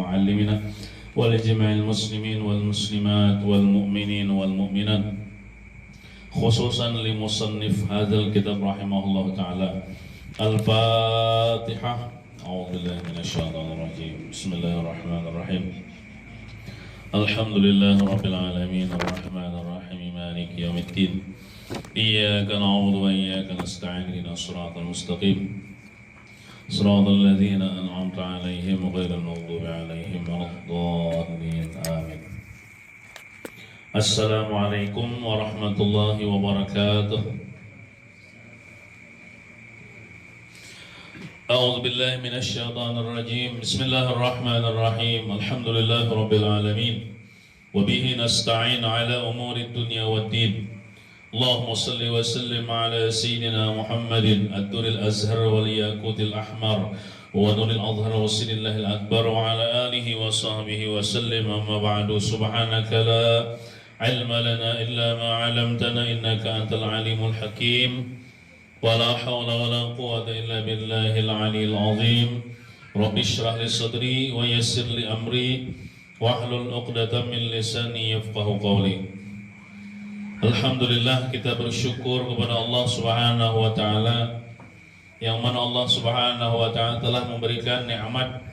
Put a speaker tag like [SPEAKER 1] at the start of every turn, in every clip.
[SPEAKER 1] وعلمنا ولجميع المسلمين والمسلمات والمؤمنين والمؤمنات خصوصا لمصنف هذا الكتاب رحمه الله تعالى. الفاتحة. أعوذ بالله من الشيطان الرجيم. بسم الله الرحمن الرحيم. الحمد لله رب العالمين الرحمن الرحيم مالك يوم الدين. إياك نعبد وإياك نستعين اهدنا الصراط المستقيم صراط الذين أنعمت عليهم غير المغضوب عليهم ولا الضالين آمين. السلام عليكم ورحمة الله وبركاته. أعوذ بالله من الشيطان الرجيم. بسم الله الرحمن الرحيم. الحمد لله رب العالمين وبه نستعين على أمور الدنيا والدين. اللهم صل وسلم على سيدنا محمد الدر الأزهر والياقوت الأحمر ونور الأظهر وسر الله الأكبر وعلى آله وصحبه وسلم. أما بعد. سبحانك لا علم لنا إلا ما علمتنا إنك أنت العليم الحكيم ولا حول ولا قوة إلا بالله العلي العظيم. رب اشرح لي صدري ويسر لي أمري واحلل عقدة من لساني يفقهوا قولي. Alhamdulillah, kita bersyukur kepada Allah Subhanahu wa taala yang mana Allah Subhanahu wa taala telah memberikan nikmat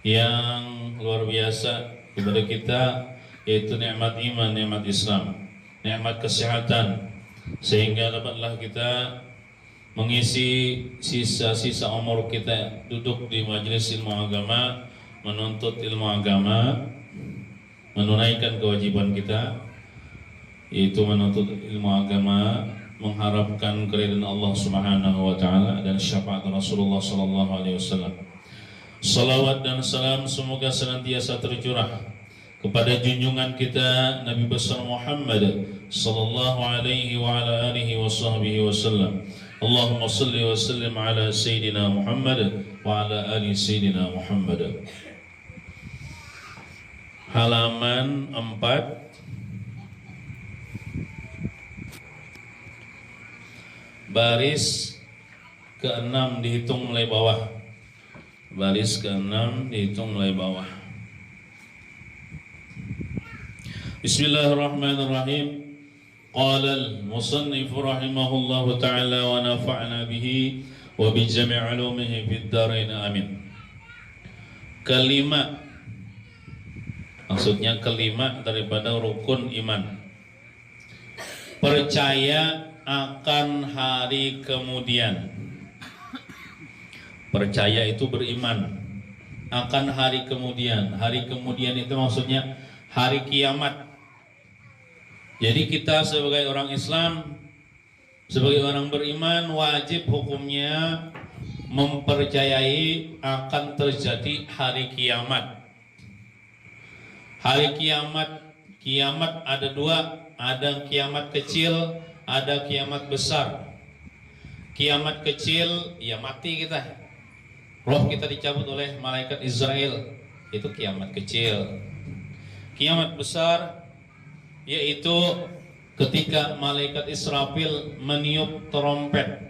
[SPEAKER 1] yang luar biasa kepada kita, yaitu nikmat iman, nikmat Islam, nikmat kesehatan, sehingga dapatlah kita mengisi sisa-sisa umur kita duduk di majelis ilmu agama, menuntut ilmu agama, menunaikan kewajiban kita, yaitu menuntut ilmu agama, mengharapkan keridhaan Allah Subhanahu wa taala dan syafaat Rasulullah sallallahu alaihi wasallam. Salawat dan salam semoga senantiasa tercurah kepada junjungan kita Nabi besar Muhammad sallallahu alaihi wa ala alihi washabbihi wasallam. Allahumma shalli wa sallim ala sayyidina Muhammad wa ala ali sayyidina Muhammad. Halaman 4, baris ke-6 dihitung mulai bawah. Baris ke-6 dihitung mulai bawah. Bismillahirrahmanirrahim. Qala al-musannif rahimahullahu ta'ala wa nafa'na bihi wa bi jami' ulumihi fid dharain amin. Kelima, maksudnya kelima daripada rukun iman. Percaya akan hari kemudian. Percaya itu beriman akan hari kemudian. Hari kemudian itu maksudnya hari kiamat. Jadi kita sebagai orang Islam, sebagai orang beriman, wajib hukumnya mempercayai akan terjadi hari kiamat. Hari kiamat ada dua, ada kiamat kecil, ada kiamat besar. Kiamat kecil, ya mati kita, roh kita dicabut oleh malaikat Israel, itu kiamat kecil. Kiamat besar yaitu ketika malaikat Israfil meniup trompet.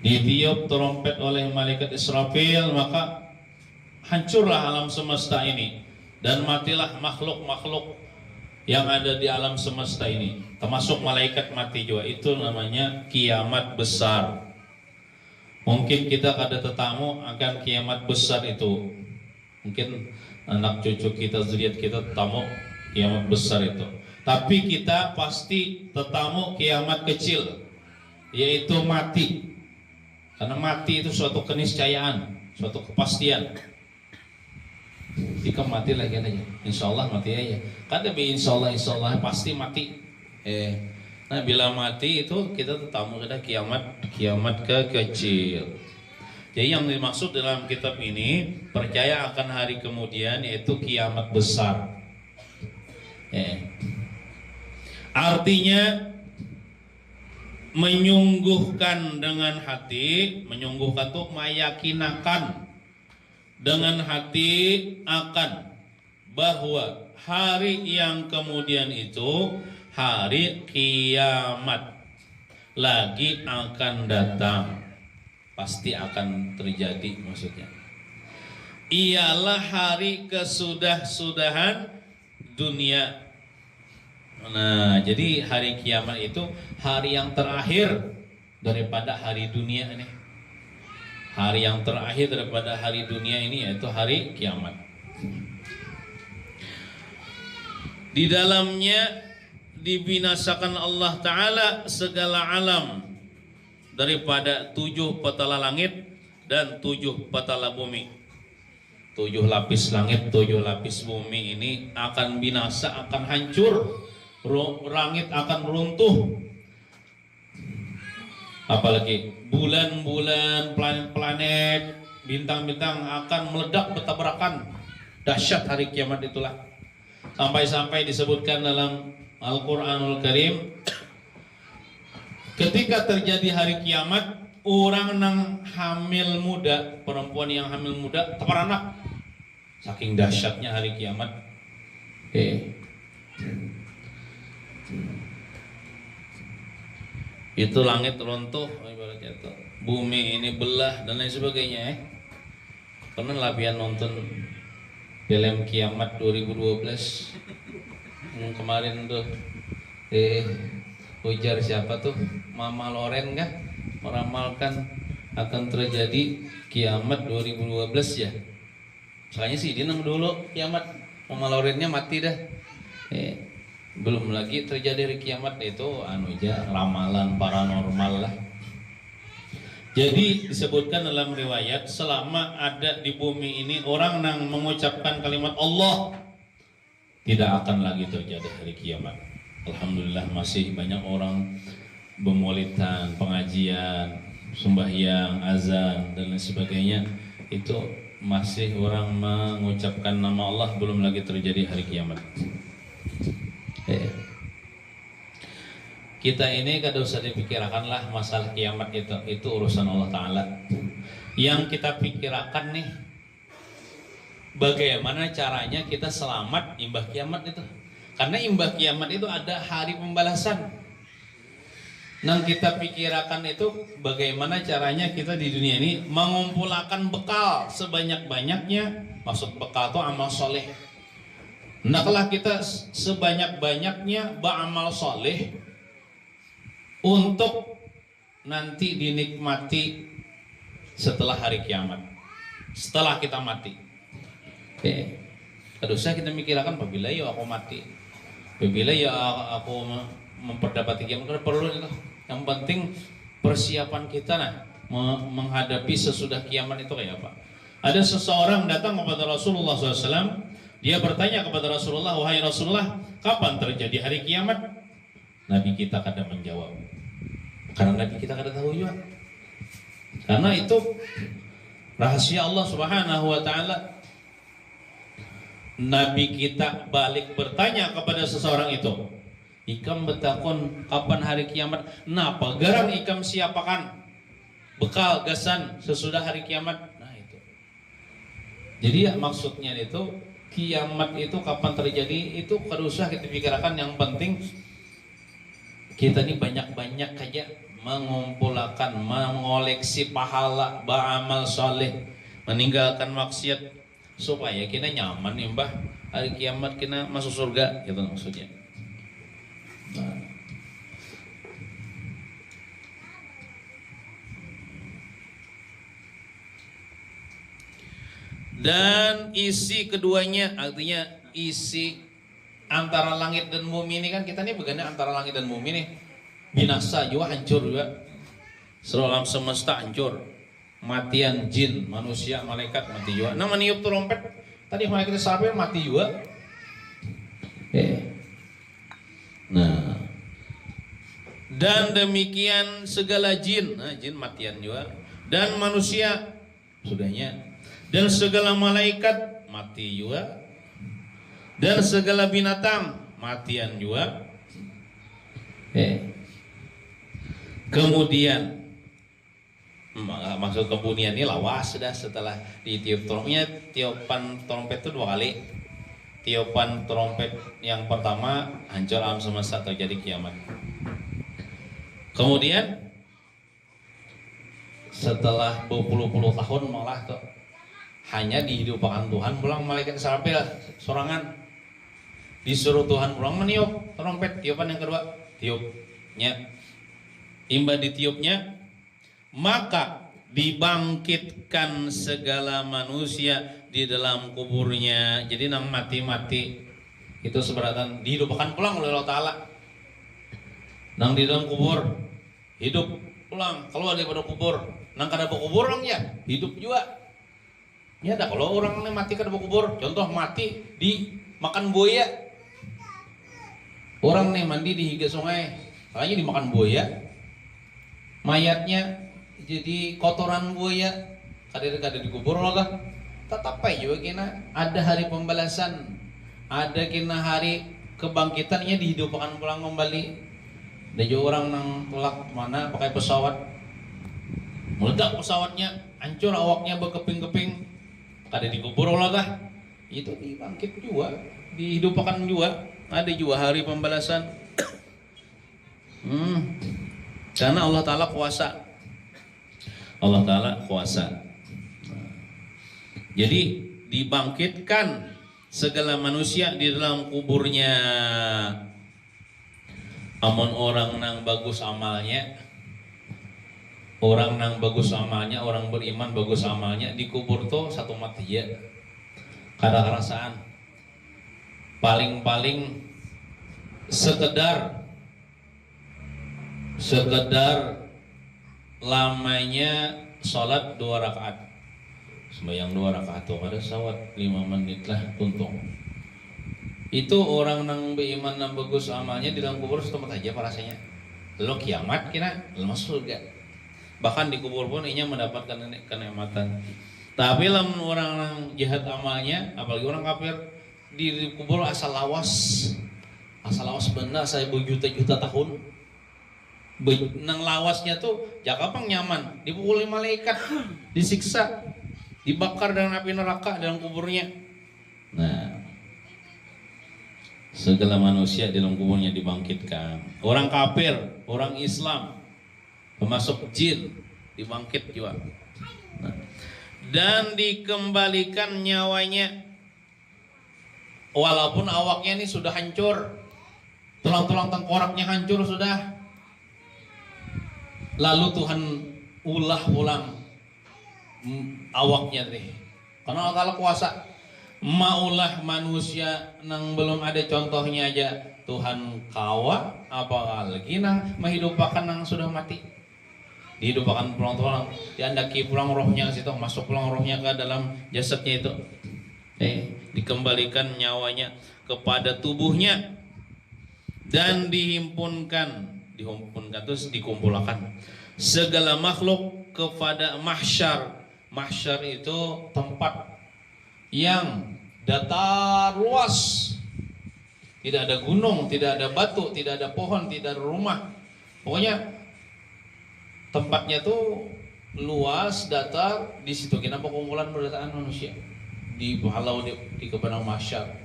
[SPEAKER 1] Ditiup trompet oleh malaikat Israfil, maka hancurlah alam semesta ini dan matilah makhluk-makhluk yang ada di alam semesta ini, termasuk malaikat mati juga. Itu namanya kiamat besar. Mungkin kita ada tetamu akan kiamat besar itu. Mungkin anak cucu kita, zuriat kita tetamu kiamat besar itu. Tapi kita pasti tetamu kiamat kecil, yaitu mati. Karena mati itu suatu keniscayaan, suatu kepastian. Jika mati lagi aja, insya Allah mati aja. Kan tapi insya Allah pasti mati. Nah bila mati itu kita tetamu kita kiamat kecil. Jadi yang dimaksud dalam kitab ini percaya akan hari kemudian, yaitu kiamat besar. Artinya menyungguhkan dengan hati, menyungguhkan itu meyakinakan dengan hati akan bahwa hari yang kemudian itu hari kiamat lagi akan datang, pasti akan terjadi maksudnya. ialah hari kesudah-sudahan dunia. Nah, jadi hari kiamat itu hari yang terakhir daripada hari dunia ini. Hari yang terakhir daripada hari dunia ini yaitu hari kiamat. Di dalamnya dibinasakan Allah Ta'ala segala alam daripada 7 petala langit dan 7 petala bumi. 7 lapis langit, 7 lapis bumi ini akan binasa, akan hancur. Langit akan runtuh. Apalagi bulan-bulan, planet-planet, bintang-bintang akan meledak bertabrakan. Dahsyat hari kiamat itulah. Sampai-sampai disebutkan dalam Al-Quranul Karim, ketika terjadi hari kiamat, orang yang hamil muda, perempuan yang hamil muda teparanak. Saking dahsyatnya hari kiamat. Itu langit runtuh, bumi ini belah dan lain sebagainya. Pernah lapian nonton film Kiamat 2012 kemarin tuh, ujar siapa tuh, Mama Loren kan meramalkan akan terjadi kiamat 2012 ya. Soalnya sih dia nang dulu kiamat, Mama Lorennya mati dah. Belum lagi terjadi hari kiamat itu ramalan paranormal lah. Jadi disebutkan dalam riwayat, selama ada di bumi ini orang yang mengucapkan kalimat Allah, tidak akan lagi terjadi hari kiamat. Alhamdulillah masih banyak orang bermaulidan, pengajian, sembahyang, azan dan lain sebagainya. Itu masih orang mengucapkan nama Allah, belum lagi terjadi hari kiamat. Kita ini kada usah dipikirkan lah masalah kiamat itu urusan Allah Ta'ala. Yang kita pikirkan nih, bagaimana caranya kita selamat imbah kiamat itu. Karena imbah kiamat itu ada hari pembalasan. Yang kita pikirkan itu bagaimana caranya kita di dunia ini mengumpulkan bekal sebanyak-banyaknya. Maksud bekal itu amal soleh. Hendaklah kita sebanyak-banyaknya beramal soleh untuk nanti dinikmati setelah hari kiamat, setelah kita mati. Tidak usah kita mikirkan apabila ya aku mati, apabila ya aku memperdapati kiamat. Karena perlu itu. Yang penting persiapan kita menghadapi sesudah kiamat itu kayak apa. Ada seseorang datang kepada Rasulullah SAW. Dia bertanya kepada Rasulullah, wahai Rasulullah, kapan terjadi hari kiamat? Nabi kita kadang menjawab, karena Nabi kita kadang tahu juga. Karena itu rahasia Allah Subhanahu Wa Taala. Nabi kita balik bertanya kepada seseorang itu, ikam betakon kapan hari kiamat? Napa garang ikam siapakan bekal gasan sesudah hari kiamat? Nah itu. Jadi ya maksudnya itu, kiamat itu kapan terjadi itu kada usah kita pikirkan. Yang penting kita ini banyak-banyak aja mengumpulkan, mengoleksi pahala, beramal soleh, meninggalkan maksiat, supaya kita nyaman nih mbah hari kiamat kita masuk surga, gitu maksudnya. Dan isi keduanya, artinya isi antara langit dan bumi ini kan kita nih begini antara langit dan bumi nih binasa juga, hancur juga, seluruh alam semesta hancur, matian jin, manusia, malaikat mati juga. Nah meniup trompet tadi malaikat sampai mati juga. Nah dan demikian segala jin, jin matian juga, dan manusia sudahnya. Dan segala malaikat mati juga, dan segala binatang matian juga. Kemudian maksud kemudian ini lawas sudah setelah ditiup trompetnya. Tiupan trompet itu 2 kali. Tiupan trompet yang pertama hancur alam semesta, terjadi kiamat. Kemudian setelah berpuluh-puluh tahun malah tuh
[SPEAKER 2] hanya dihidupkan Tuhan pulang malaikat Israfil sorangan disuruh Tuhan pulang meniup trompet tiupan yang kedua tiupnya imba ditiupnya maka dibangkitkan segala manusia di dalam kuburnya. Jadi nang mati-mati itu seberatan dihidupkan pulang oleh Allah Ta'ala. Nang di dalam kubur hidup pulang keluar daripada kubur. Nang kada kubur orang ya hidup juga. Ya dah kalau orang mati kada kubur, contoh mati di makan buaya. Orang nih mandi di higa sungai, makanya dimakan buaya. Mayatnya jadi kotoran buaya kada dikubur lah tetap juga kena ada hari pembalasan ada kena hari kebangkitannya dihidupkan pulang kembali ada juga orang nang telak mana pakai pesawat meledak pesawatnya hancur awaknya berkeping-keping kada dikubur lah itu dibangkit juga dihidupkan juga ada juga hari pembalasan karena Allah Ta'ala kuasa. Allah Ta'ala kuasa. Jadi dibangkitkan segala manusia di dalam kuburnya. Amun orang nang bagus amalnya, orang nang bagus amalnya, orang beriman bagus amalnya di kubur tuh satu mati ya. Kada kerasaan. Paling-paling sekedar lamanya sholat 2 rakaat sembahyang 2 rakaat tuh ada sawat 5 menit lah tuntung itu orang nang beriman nang bagus amalnya di dalam kubur setempat aja rasanya lo kiamat kira lo masuk surga bahkan di kubur pun inya mendapatkan kenikmatan tapi lamun orang nang jahat amalnya apalagi orang kafir di kubur asal lawas benar saya berjuta-juta tahun nang lawasnya tuh jakapang nyaman dipukuli malaikat disiksa dibakar dengan api neraka dalam kuburnya. Nah segala manusia dalam kuburnya dibangkitkan orang kafir orang Islam termasuk jin dibangkit juga dan dikembalikan nyawanya walaupun awaknya ini sudah hancur tulang-tulang tengkoraknya hancur sudah. Lalu Tuhan ulah pulang awaknya deh. Karena Allah Ta'ala kuasa. Maulah manusia nang belum ada contohnya aja Tuhan kawa apalagi nang menghidupkan nang sudah mati. Dihidupkan pulang diandaki pulang rohnya ke situ masuk pulang rohnya ke dalam jasadnya itu. Dikembalikan nyawanya kepada tubuhnya dan dihimpunkan terus dikumpulkan segala makhluk kepada mahsyar. Mahsyar itu tempat yang datar luas, tidak ada gunung, tidak ada batu, tidak ada pohon, tidak ada rumah. Pokoknya tempatnya tuh luas, datar. Di situ kenapa kumpulan berdataan manusia dihalau di kebenang mahsyar.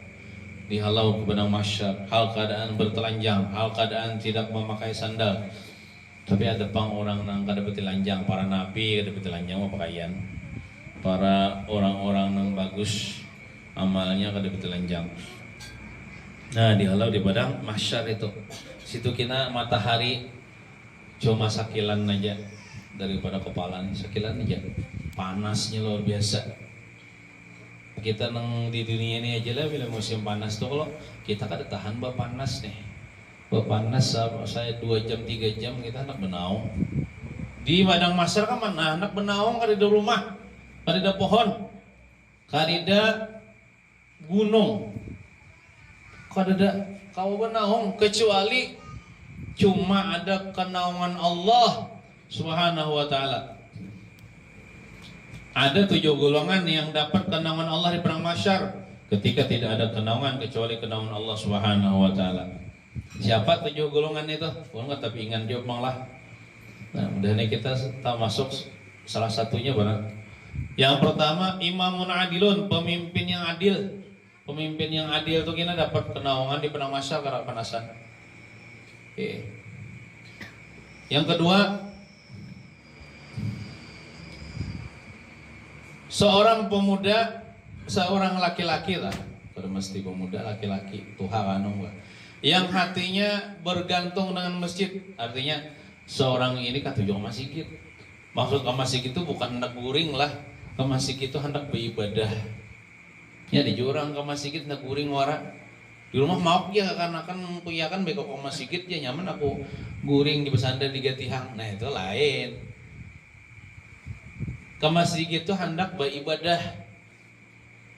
[SPEAKER 2] Dihalau ke benang mahsyar, hal keadaan bertelanjang, hal keadaan tidak memakai sandal. Tapi ada pang orang nang kada bertelanjang, para nabi kada bertelanjang pakaian. Para orang-orang nang bagus amalnya kada bertelanjang. Nah, dihalau di padang mahsyar itu. Situ kena matahari cuma sakilan aja daripada kepala nih, sakilan aja. Panasnya luar biasa. Kita nang di dunia ini aja lah bila musim panas tuh kalau kita kan tahan panas nih panas saya 2 jam 3 jam kita anak benaung di padang mahsyar kan mana anak benaung kada ada rumah kada ada pohon kada ada gunung kada ada kau benaung kecuali cuma ada kenaungan Allah Subhanahu wa Ta'ala. Ada 7 golongan yang dapat kenaungan Allah di padang mahsyar ketika tidak ada kenaungan kecuali kenaungan Allah Subhanahu wa Ta'ala. Siapa 7 golongan itu? Enggak tapi ingat jawab manglah. Nah, mudah-mudahan kita tak masuk salah satunya barang. Yang pertama imamun adilun, pemimpin yang adil. Pemimpin yang adil itu kena dapat kenaungan di padang mahsyar karena panasan. Oke. Yang kedua
[SPEAKER 1] Seorang pemuda, seorang laki-laki lah, kalau mesti pemuda laki-laki, tuha kanung lah, yang hatinya bergantung dengan masjid. Artinya seorang ini kata juga masjid. Maksud ke masjid itu bukan hendak guring lah, ke masjid itu hendak beribadah. Ya di jurang ke masjid hendak guring wara. Di rumah maaf ya karena kan punya kan beko ke masjid ya nyaman aku guring di pesantren di Gatihang. Nah itu lain. Ke masjid itu hendak beribadah.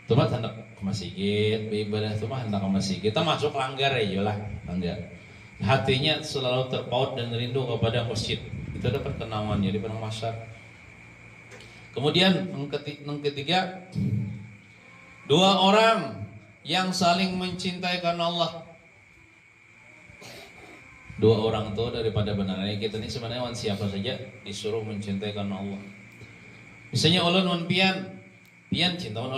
[SPEAKER 1] Cuma hendak ke masjid beribadah, cuma hendak ke masjid. Kita masuk langgar ya lah, langgar. Hatinya selalu terpaut dan rindu kepada masjid. Itu dapat kenawannya di padang mahsyar. Kemudian yang ketiga, dua orang yang saling mencintai karena Allah. Dua orang itu daripada benarnya kita ini sebenarnya siapa saja disuruh mencintai karena Allah. Misalnya ulun wan pian cinta wan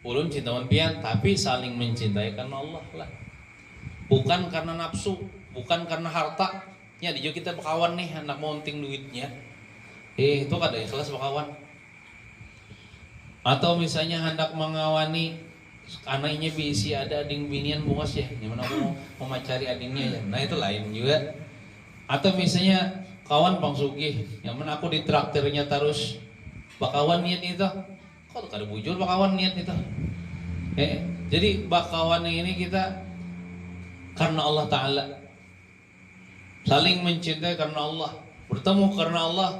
[SPEAKER 1] ulun cinta wan pian, tapi saling mencintai karena Allah lah. Bukan karena nafsu, bukan karena harta. Ya di kita berkawan nih anak monting duitnya. Itu kada ikhlas berkawan. Atau misalnya hendak mengawani anaknya bisi ada ading binian bungas ya, gimana aku mau mencari adingnya ya. Nah itu lain juga. Atau misalnya kawan Bang Sugih, nyaman aku di traktirnya terus bakawan niat itu. Kok kada bujur bakawan niat itu. Jadi bakawan ini kita karena Allah Ta'ala, saling mencintai karena Allah, bertemu karena Allah,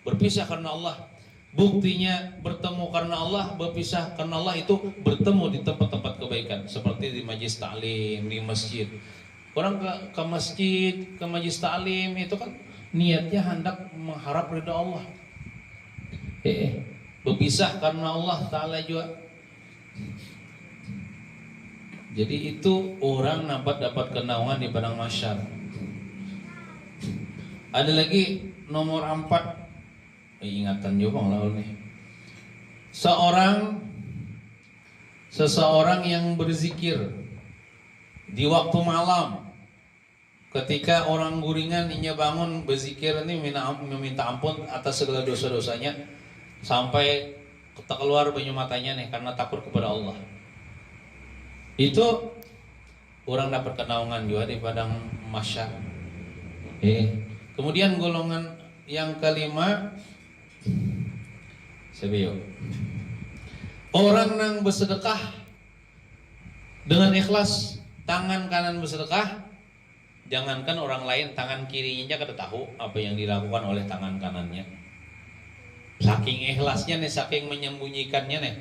[SPEAKER 1] berpisah karena Allah. Buktinya bertemu karena Allah, berpisah karena Allah itu bertemu di tempat-tempat kebaikan seperti di majlis ta'lim, di masjid. Orang ke masjid, ke majlis ta'lim itu kan niatnya hendak mengharap ridha Allah. Berpisah karena Allah Ta'ala juga. Jadi itu orang dapat kenaungan di padang mahsyar. Ada lagi nomor 4. Ingatan juga laul nih. Seseorang yang berzikir di waktu malam, ketika orang guringan inya bangun berzikir ini meminta ampun atas segala dosa-dosanya sampai keluar banyu matanya nih karena takut kepada Allah. Itu orang dapat kenaungan juga di padang mahsyar. Kemudian golongan yang kelima, Sebio. Orang yang bersedekah dengan ikhlas, tangan kanan bersedekah, jangankan orang lain, tangan kirinya kada tahu apa yang dilakukan oleh tangan kanannya. Saking ikhlasnya nih, saking menyembunyikannya nih.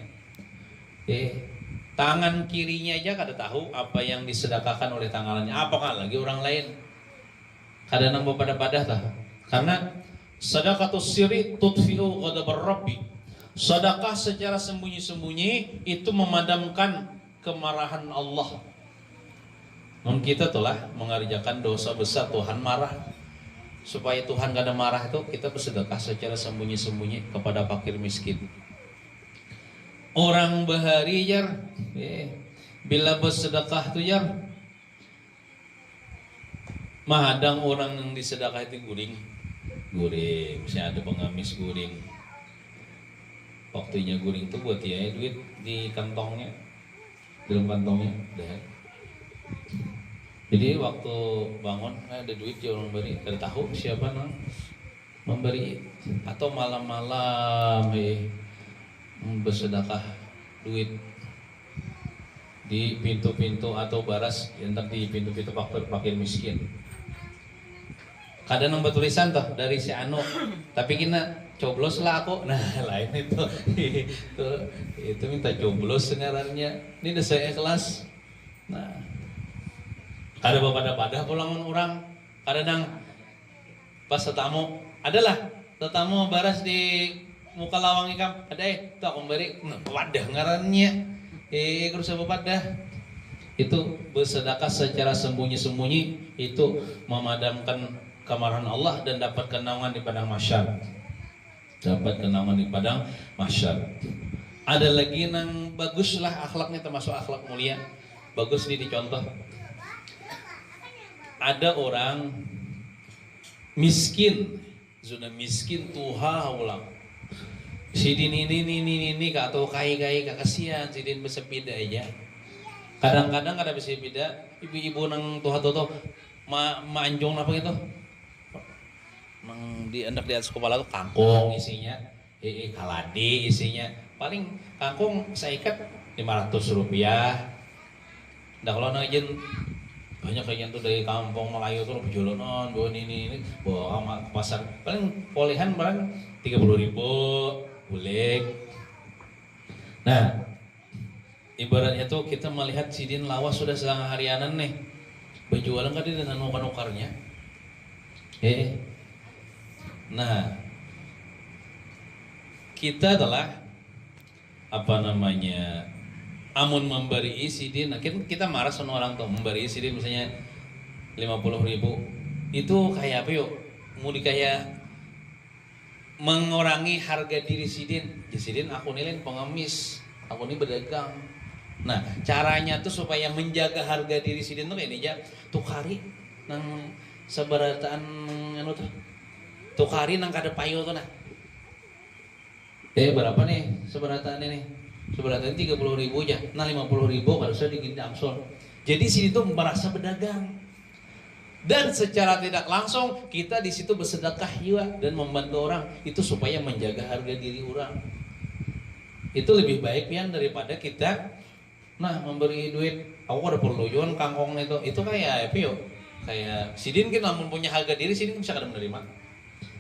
[SPEAKER 1] Tangan kirinya aja kada tahu apa yang disedekahkan oleh tangannya. Apakah lagi orang lain? Kada nang pada tah. Karena sedekatus sirri tudfi'u ghadabar rabbi. Sedekah secara sembunyi-sembunyi itu memadamkan kemarahan Allah. Mun kita telah mengerjakan dosa besar, Tuhan marah. Supaya Tuhan gak ada marah itu kita bersedekah secara sembunyi-sembunyi kepada fakir miskin. Orang bahari jar, bila bersedekah tuh jar, mahadang orang yang disedekah itu guring, misalnya ada pengamis guring. Waktunya guring tuh buat ya duit di kantongnya, dalam kantongnya, deh. Jadi waktu bangun ada duit orang beri, kada tahu siapa nang memberi. Atau malam-malam bersedekah duit di pintu-pintu atau baras yang di pintu-pintu fakir miskin. Kadang nang tulisan toh dari si Anu, tapi kita coblos lah aku. Nah lain itu minta coblos ngarannya. Ini udah saya ikhlas. Nah kada pada pulangan orang, kadang pas tetamu adalah tetamu baras di muka lawang ikam ada tuh aku beri wadah ngarannya kursa wadah itu bersedekah secara sembunyi-sembunyi itu memadamkan kemarahan Allah dan dapat kenaungan di padang mahsyar. Ada lagi yang bagus lah akhlaknya, termasuk akhlak mulia, bagus nih dicontoh. Ada orang miskin, zona miskin tuha ulang.
[SPEAKER 2] Sidin ini atau kai kasihan sidin bersepeda aja. Kadang-kadang kada bersepeda, ibu-ibu nang tuha-tuha anjong apa gitu. Nang di hendak di atas kepala tuh kangkung isinya, kaladi isinya. Paling kangkung saya ikat 500 rupiah. Dah kalau najen banyak kayak tuh dari kampung Melayu tuh berjolonan, bawa ini bawa sama ke pasar. Paling polehan barang 30.000 bulik. Nah, ibaratnya tuh kita melihat sidin lawas sudah setengah harianan nih. Berjualan kan dia dengan nukar-nukarnya. Nah, kita adalah apa namanya? Amun memberi sidin, nah kita marah sama orang tuh memberi sidin misalnya 50.000 itu kayak apa yuk? Mau kayak mengurangi harga diri sidin. Ya sidin aku nilai pengemis, aku ini berdagang. Nah caranya tuh supaya menjaga harga diri sidin tuh kayak ini aja, tukari nang seberataan anu tuh, tukari nang kada payo tuh nah. Berapa nih seberataan ini? Seberataan 30.000 aja, nah 50.000 harusnya digini amsol. Jadi sini tuh merasa berdagang. Dan secara tidak langsung kita di situ bersedekah juga dan membantu orang itu supaya menjaga harga diri orang. Itu lebih baik pian daripada kita memberi duit. Aku ada perlu jual kangkong itu kayak apa yo? Kayak sidin kan namun punya harga diri sidin bisa kada menerima.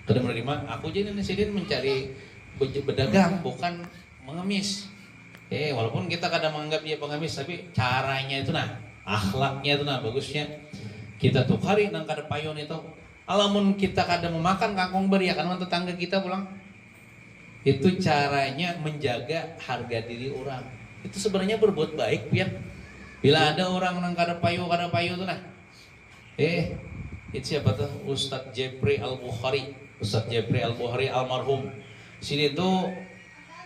[SPEAKER 2] Kada menerima. Aku jadi sidin mencari berdagang bukan mengemis. Walaupun kita kadang menganggap dia pengemis tapi caranya itu akhlaknya itu bagusnya. Kita tukari nang kada payon itu. Alamun kita kada memakan kangkung beri akan tetangga kita pulang. Itu caranya menjaga harga diri orang. Itu sebenarnya berbuat baik pian. Bila ada orang nang kada payo tuh itu siapa tuh? Ustadz Jepri Al-Bukhari. Ustadz Jepri Al-Bukhari almarhum. Sini tuh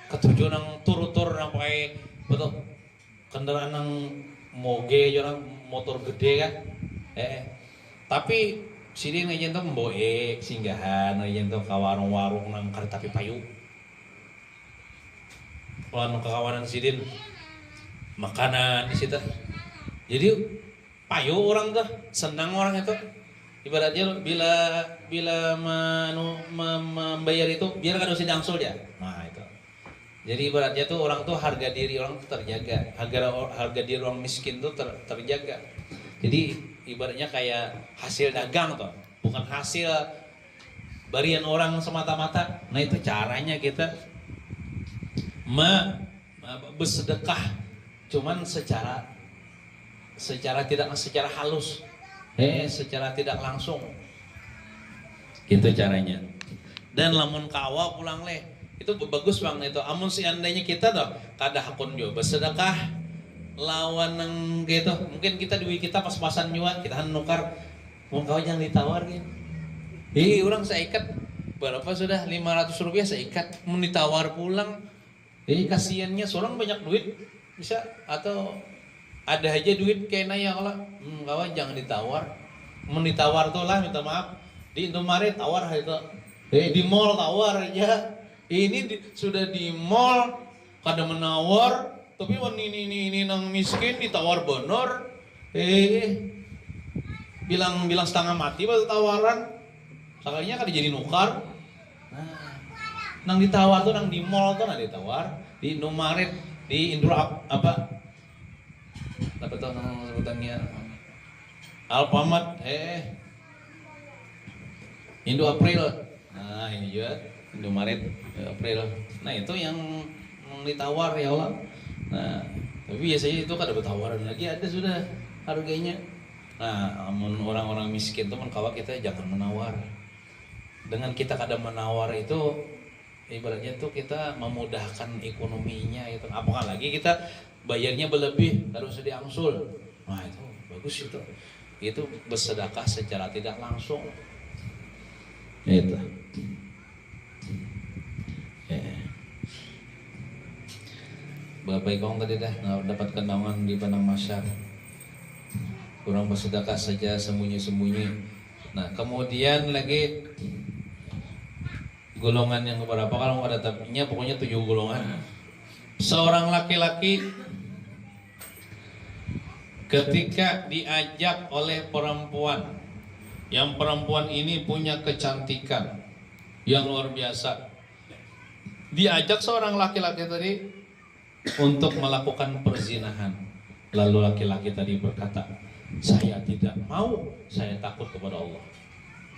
[SPEAKER 2] ketujuh nang tur-tur nang pakai betul kendaraan nang moge orang motor gede kan. Tapi sini ngajen tuh membawa singgahan, ngajen tuh ke warung-warung nang kada tapi payu. Kalau kekawanan sidin makanan di situ. Jadi payu orang tuh senang orang itu. Ibaratnya bila membayar itu biar kada usah diangsul ya. Nah itu. Jadi ibaratnya tuh orang tuh harga diri orang tuh terjaga, harga diri orang miskin tuh terjaga. Jadi ibaratnya kayak hasil dagang tuh, bukan hasil barian orang semata-mata. Nah itu caranya kita bersedekah, cuman secara halus, secara tidak langsung. Gitu caranya. Dan lamun kawa pulang itu bagus bang itu. Amun seandainya kita tuh kada hakun jo bersedekah lawan nang gitu, mungkin kita duit kita pas-pasan juga kita nukar, mau kau jangan ditawar gitu. Orang saya ikat berapa sudah 500 rupiah saya ikat, mau ditawar pulang. Kasiannya seorang banyak duit bisa atau ada aja duit kena ya kalau kawan jangan ditawar. Mau ditawar tuh lah minta maaf di Indomaret tawar itu, di mall tawar aja. Ini sudah di mall kada menawar. Tapi ini nang miskin ditawar bonor, bilang setengah mati baru tawaran, sekalinya kan jadi nukar. Nah, nang ditawar tuh nang di mall tuh ditawar, di Indomaret, di Indro apa tuh nang sebutannya Alfamart, Indo April, nah ini juga Indomaret April, nah itu yang ditawar ya Allah. Nah, tapi biasanya itu kada bertawaran lagi ada sudah harganya. Nah, orang-orang miskin tuh kawan kita jangan menawar. Dengan kita kada menawar itu ibaratnya tuh kita memudahkan ekonominya itu. Apalagi kita bayarnya berlebih harus diangsul. Nah, itu bagus itu. Itu bersedekah secara tidak langsung. Itu. Bapak kong tadi dah dapatkan naungan di Padang Mahsyar. Kurang bersedekah saja sembunyi-sembunyi. Nah kemudian lagi golongan yang keberapa kalau nggak ada tabinya, pokoknya 7 golongan. Seorang laki-laki ketika diajak oleh perempuan, yang perempuan ini punya kecantikan yang luar biasa, diajak seorang laki-laki tadi untuk melakukan perzinahan, lalu laki-laki tadi berkata, saya tidak mau, saya takut kepada Allah.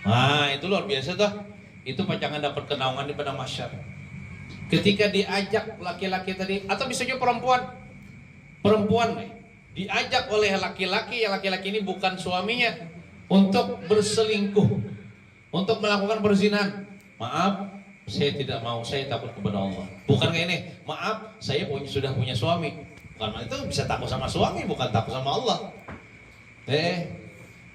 [SPEAKER 2] Nah itu luar biasa tuh. Itu pacangan dapat kenaungan di padang mahsyar. Ketika diajak laki-laki tadi, atau bisa juga perempuan nih, diajak oleh laki-laki, yang laki-laki ini bukan suaminya, untuk berselingkuh, untuk melakukan perzinahan. Maaf, saya tidak mau, saya takut kepada Allah. Bukan kayak ini, maaf, saya sudah punya suami. Karena itu bisa takut sama suami, bukan takut sama Allah.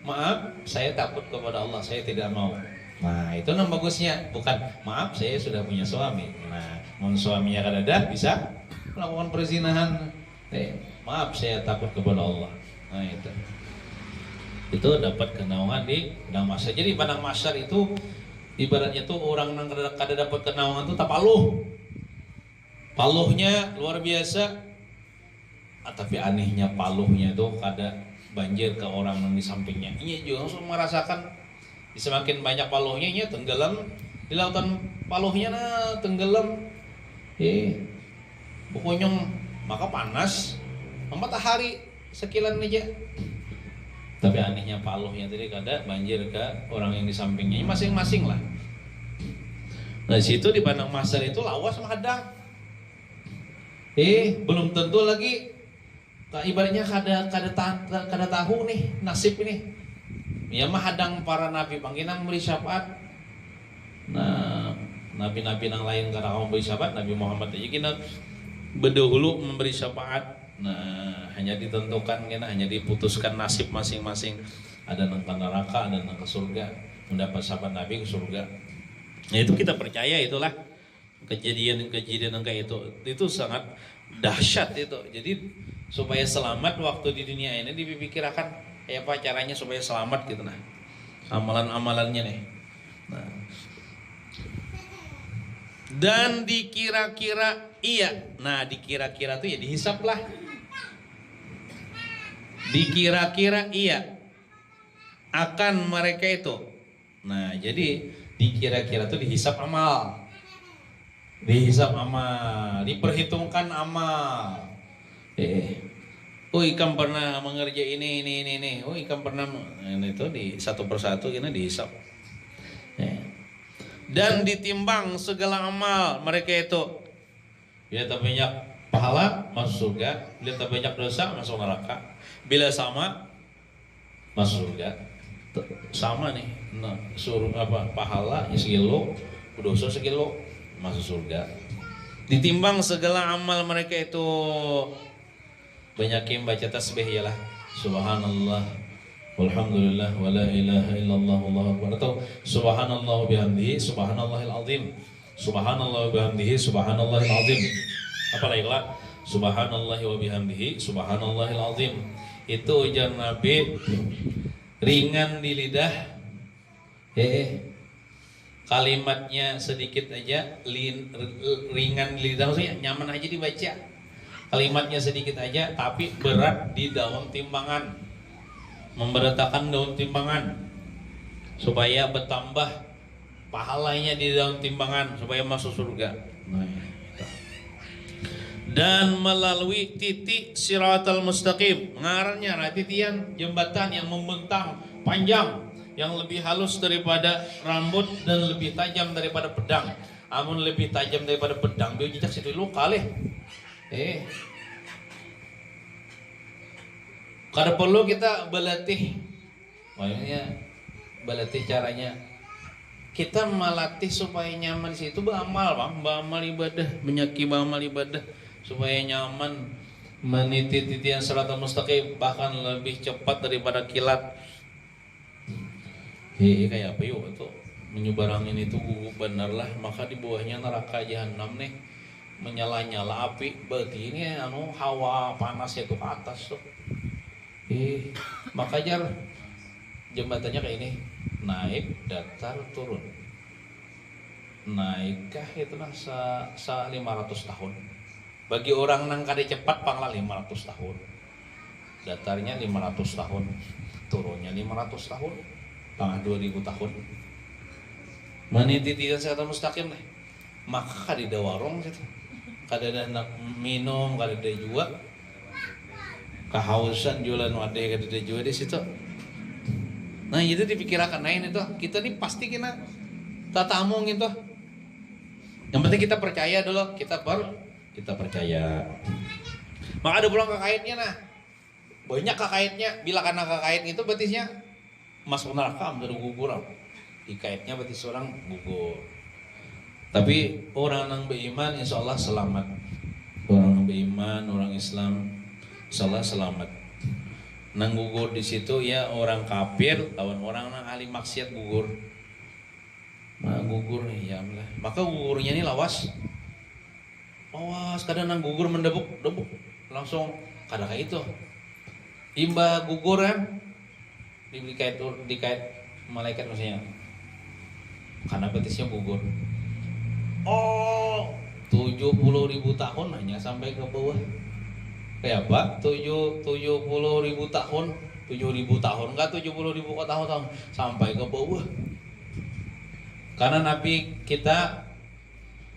[SPEAKER 2] Maaf, saya takut kepada Allah, saya tidak mau. Nah itu yang bagusnya, bukan maaf saya sudah punya suami. Nah, mau suaminya kan ada, bisa melakukan perzinahan. Maaf saya takut kepada Allah. Nah itu dapat kenaungan di padang mahsyar. Jadi padang mahsyar itu ibaratnya tuh orang yang kada dapat kenaungan tuh tapaluh. Paluhnya luar biasa. Tapi anehnya paluhnya tuh kada banjir ke orang yang di sampingnya. Ini juga langsung merasakan semakin banyak paluhnya, ini tenggelam di lautan paluhnya, tenggelam. Pokoknya maka panas, matahari sekilan aja. Tapi anehnya paluhnya tadi kada banjir ke orang yang di sampingnya, ini masing-masing lah. Nah situ di padang mahsyar itu lawas menghadang. Belum tentu lagi, ibaratnya kada tahu nih nasib ini. Ya menghadang para nabi panggilan memberi syafaat. Nah nabi-nabi yang lain kada mau memberi syafaat, Nabi Muhammad aja kita berdahulu memberi syafaat. Nah hanya ditentukan, hanya diputuskan nasib masing-masing. Ada yang ke neraka, ada yang ke surga, mendapat syafaat Nabi ke surga. Nah itu kita percaya, itulah kejadian-kejadian yang kayak itu sangat dahsyat itu. Jadi supaya selamat waktu di dunia ini dipikirkan apa caranya supaya selamat gitu, nah amalan-amalannya nih. Nah, dan dikira-kira iya. Nah dikira-kira tuh ya dihisap lah. Dikira-kira iya akan mereka itu. Nah jadi dikira-kira tuh dihisap amal. Dihisap amal, diperhitungkan amal. Ikam pernah mengerjakan ini. Ikam pernah itu di satu persatu ini dihisap. Dan ditimbang segala amal mereka itu. Bila tak banyak pahala masuk surga, bila tak banyak dosa masuk neraka. Bila sama masuk surga. Sama nih. Nah, pahala sekilo, dosa sekilo, masuk surga. Ditimbang segala amal mereka itu. Banyakin baca tasbih yalah. Subhanallah walhamdulillah wala ilaha illallah wallahu akbar, atau subhanallah bihamdihi subhanallahil azim, subhanallah bihamdihi subhanallahil azim. Apalagi lah subhanallah wa bihamdihi subhanallahil azim. Itu ujar Nabi ringan di lidah. Kalimatnya sedikit aja, ringan di lidah, maksudnya nyaman aja dibaca. Kalimatnya sedikit aja, tapi berat di daun timbangan, memberatkan daun timbangan, supaya bertambah pahalanya di daun timbangan, supaya masuk surga. Dan melalui titik siratal mustaqim, ngarannya titian jembatan yang membentang panjang, yang lebih halus daripada rambut dan lebih tajam daripada pedang. Amun lebih tajam daripada pedang, dia jejak situ lu kalih. Kada perlu kita berlatih. Makanya berlatih caranya. Kita melatih supaya nyaman situ beramal, Bang, beramal ibadah, beramal ibadah supaya nyaman meniti titian siratal mustaqim, bahkan lebih cepat daripada kilat. Kayak apa yuk itu menyebarangin itu gugup bener lah, maka di bawahnya neraka jahanam nih menyala-nyala api. Berarti ini hawa panas itu ke atas tuh. Maka jar jembatannya kayak ini, naik datar turun, naikkah itu lah sa 500 tahun. Bagi orang nang kade cepat panglah 500 tahun. Datarnya 500 tahun, turunnya 500 tahun, pangah 2000 tahun. Maniti tidak sehat mustaqim deh. Maka kada warung gitu. Kada ada minum, kada ada juga. Kehausan jualan wadah kada ada juga di situ. Nah itu dipikirkan lain itu. Kita nih pasti kena tatamung itu. Yang penting kita percaya dulu, kita percaya. Maka ada pulang kakaitnya nah. Banyak kakaitnya. Bila karena kakait itu betisnya masuk neraka menjadi gugur. Dikaitnya betis orang gugur. Tapi orang yang beriman insya Allah selamat. Orang yang beriman, orang Islam insya Allah selamat. Nang gugur di situ ya orang kafir lawan orang nang ahli maksiat gugur. Nah gugur nih ya lah. Maka gugurnya ini lawas. Awas kadang nang gugur mendebuk langsung kadang kayak itu. Imba gugur kan dikait malaikat maksudnya. Karena betisnya gugur. Oh, 70.000 tahun hanya sampai ke bawah. Kayak apa? 70.000 tahun, 7.000 tahun, enggak 70.000 tahun sampai ke bawah. Karena Nabi kita,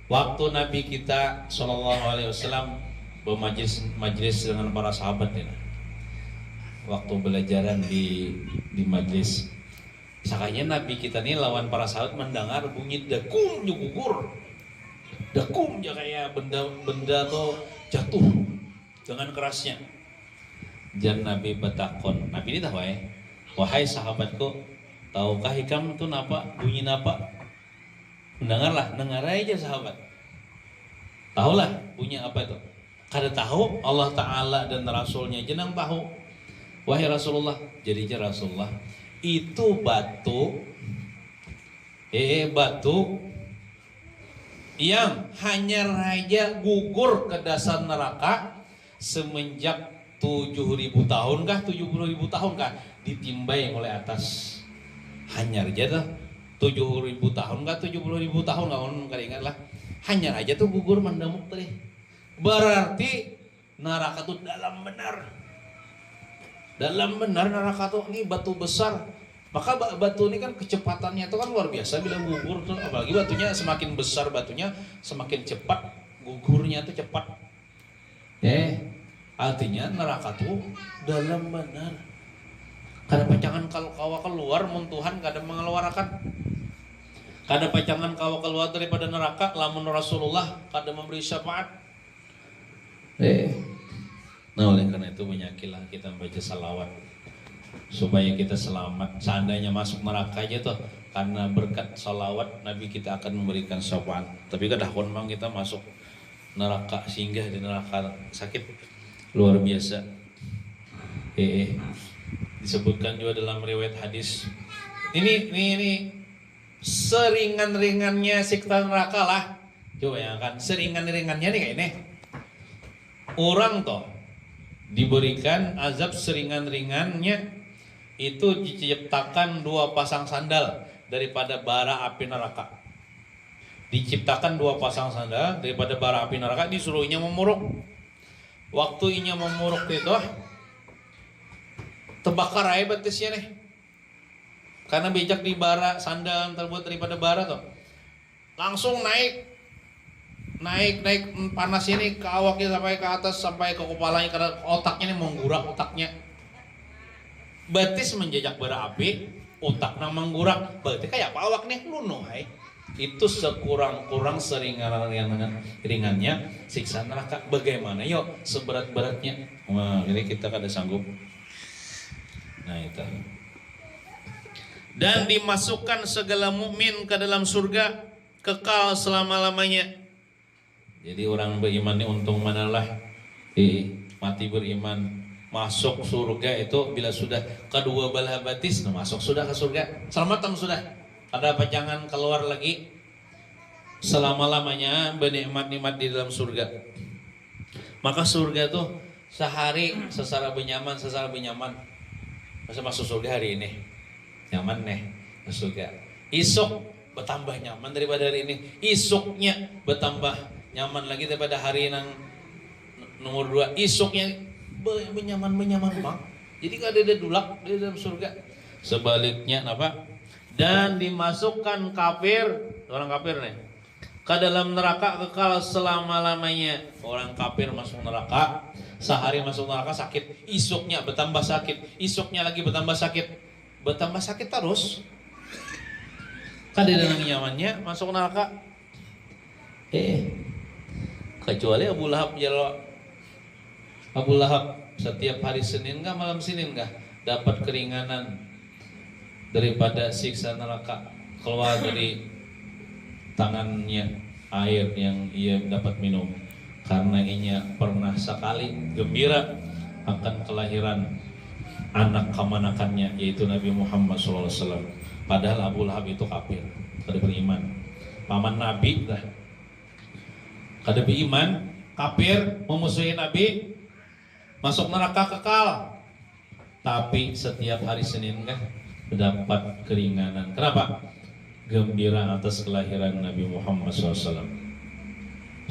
[SPEAKER 2] waktu Nabi kita Shallallahu Alaihi Wasallam bermajlis dengan para sahabat ya. Waktu belajaran di majlis, sakanya Nabi kita nih lawan para sahabat mendengar bunyi dakum gugur, dakum ya kayak benda tuh jatuh dengan kerasnya. Dan Nabi bertakon, Nabi ini tahu ya, wahai sahabatku, tahukah hikam itu napa bunyi napa? Mendengarlah, dengar aja sahabat. Tahulah bunyi apa itu? Kada tahu Allah Ta'ala dan Rasulnya jenang tahu. Wahai Rasulullah, jadinya Rasulullah itu batu yang hanya raja gugur ke dasar neraka semenjak 7.000 tahun kah 70.000 tahun kah ditimbai oleh atas. Hanya aja tuh 7.000 tahun kah 70.000 tahun kah kada ingat lah. Hanya aja tuh gugur mandamuk tadi. Berarti neraka tuh dalam benar neraka tuh ini batu besar. Maka batu ini kan kecepatannya itu kan luar biasa bila gugur tuh, apalagi batunya semakin besar batunya semakin cepat gugurnya tuh cepat. Artinya neraka tuh dalam benar. Kada pacangan kalau kawa keluar mun Tuhan kada mengeluarkan. Kada pacangan kawa keluar daripada neraka lamun Rasulullah kada memberi syafaat. Nah oleh karena itu banyaklah kita baca salawat supaya kita selamat. Seandainya masuk neraka aja tuh karena berkat salawat Nabi kita akan memberikan syafaat. Tapi kadang memang kita masuk neraka, singgah di neraka sakit luar biasa. Disebutkan juga dalam riwayat hadis. Ini seringan-ringannya siksa neraka lah. Coba ya kan seringan-ringannya nih kayak ini. Orang toh diberikan azab seringan-ringannya itu diciptakan 2 pasang sandal daripada bara api neraka. Diciptakan 2 pasang sandal daripada bara api neraka, disuruhnya memuruk. Waktu inya memuruk itu terbakar aja betisnya nih. Karena becak di bara sandal terbuat daripada bara tuh. Langsung naik panas ini ke awaknya sampai ke atas sampai ke kepalanya karena otaknya ini menggurak otaknya. Betis menjejak bara api, otaknya menggurak. Berarti kayak apa awaknya luno hai. Itu sekurang-kurang ringannya siksa neraka. Bagaimana yuk seberat-beratnya? Wah, jadi kita kada sanggup. Nah itu. Dan dimasukkan segala mukmin ke dalam surga kekal selama-lamanya. Jadi orang beriman ini untung manalah mati beriman masuk surga itu bila sudah kedua belah batis masuk sudah ke surga selamat sudah. Ada apa jangan keluar lagi selama-lamanya bernikmat-nikmat di dalam surga. Maka surga tuh sehari sesara benyaman. Masa masuk surga hari ini nyaman nih masuk surga. Isok bertambah nyaman daripada hari ini. Isuknya bertambah nyaman lagi daripada hari yang nomor 2. Isuknya menyaman bang. Jadi kalau ada dulak di dalam surga. Sebaliknya apa? Dan dimasukkan kafir, orang kafir nih, ke dalam neraka kekal selama-lamanya. Orang kafir masuk neraka, sehari masuk neraka sakit, isuknya bertambah sakit, isuknya lagi bertambah sakit terus. Kan di dalam nyamannya masuk neraka. Kecuali Abu Lahab jalo. Abu Lahab setiap hari Senin kah malam Senin kah dapat keringanan daripada siksa neraka, keluar dari tangannya air yang ia dapat minum, karena ia pernah sekali gembira akan kelahiran anak kemanakannya, yaitu Nabi Muhammad SAW. Padahal Abu Lahab itu kafir, kada beriman, paman Nabi dah, kada beriman, kafir, memusuhi Nabi, masuk neraka kekal. Tapi setiap hari Senin kan mendapat keringanan. Kenapa? Gembira atas kelahiran Nabi Muhammad SAW.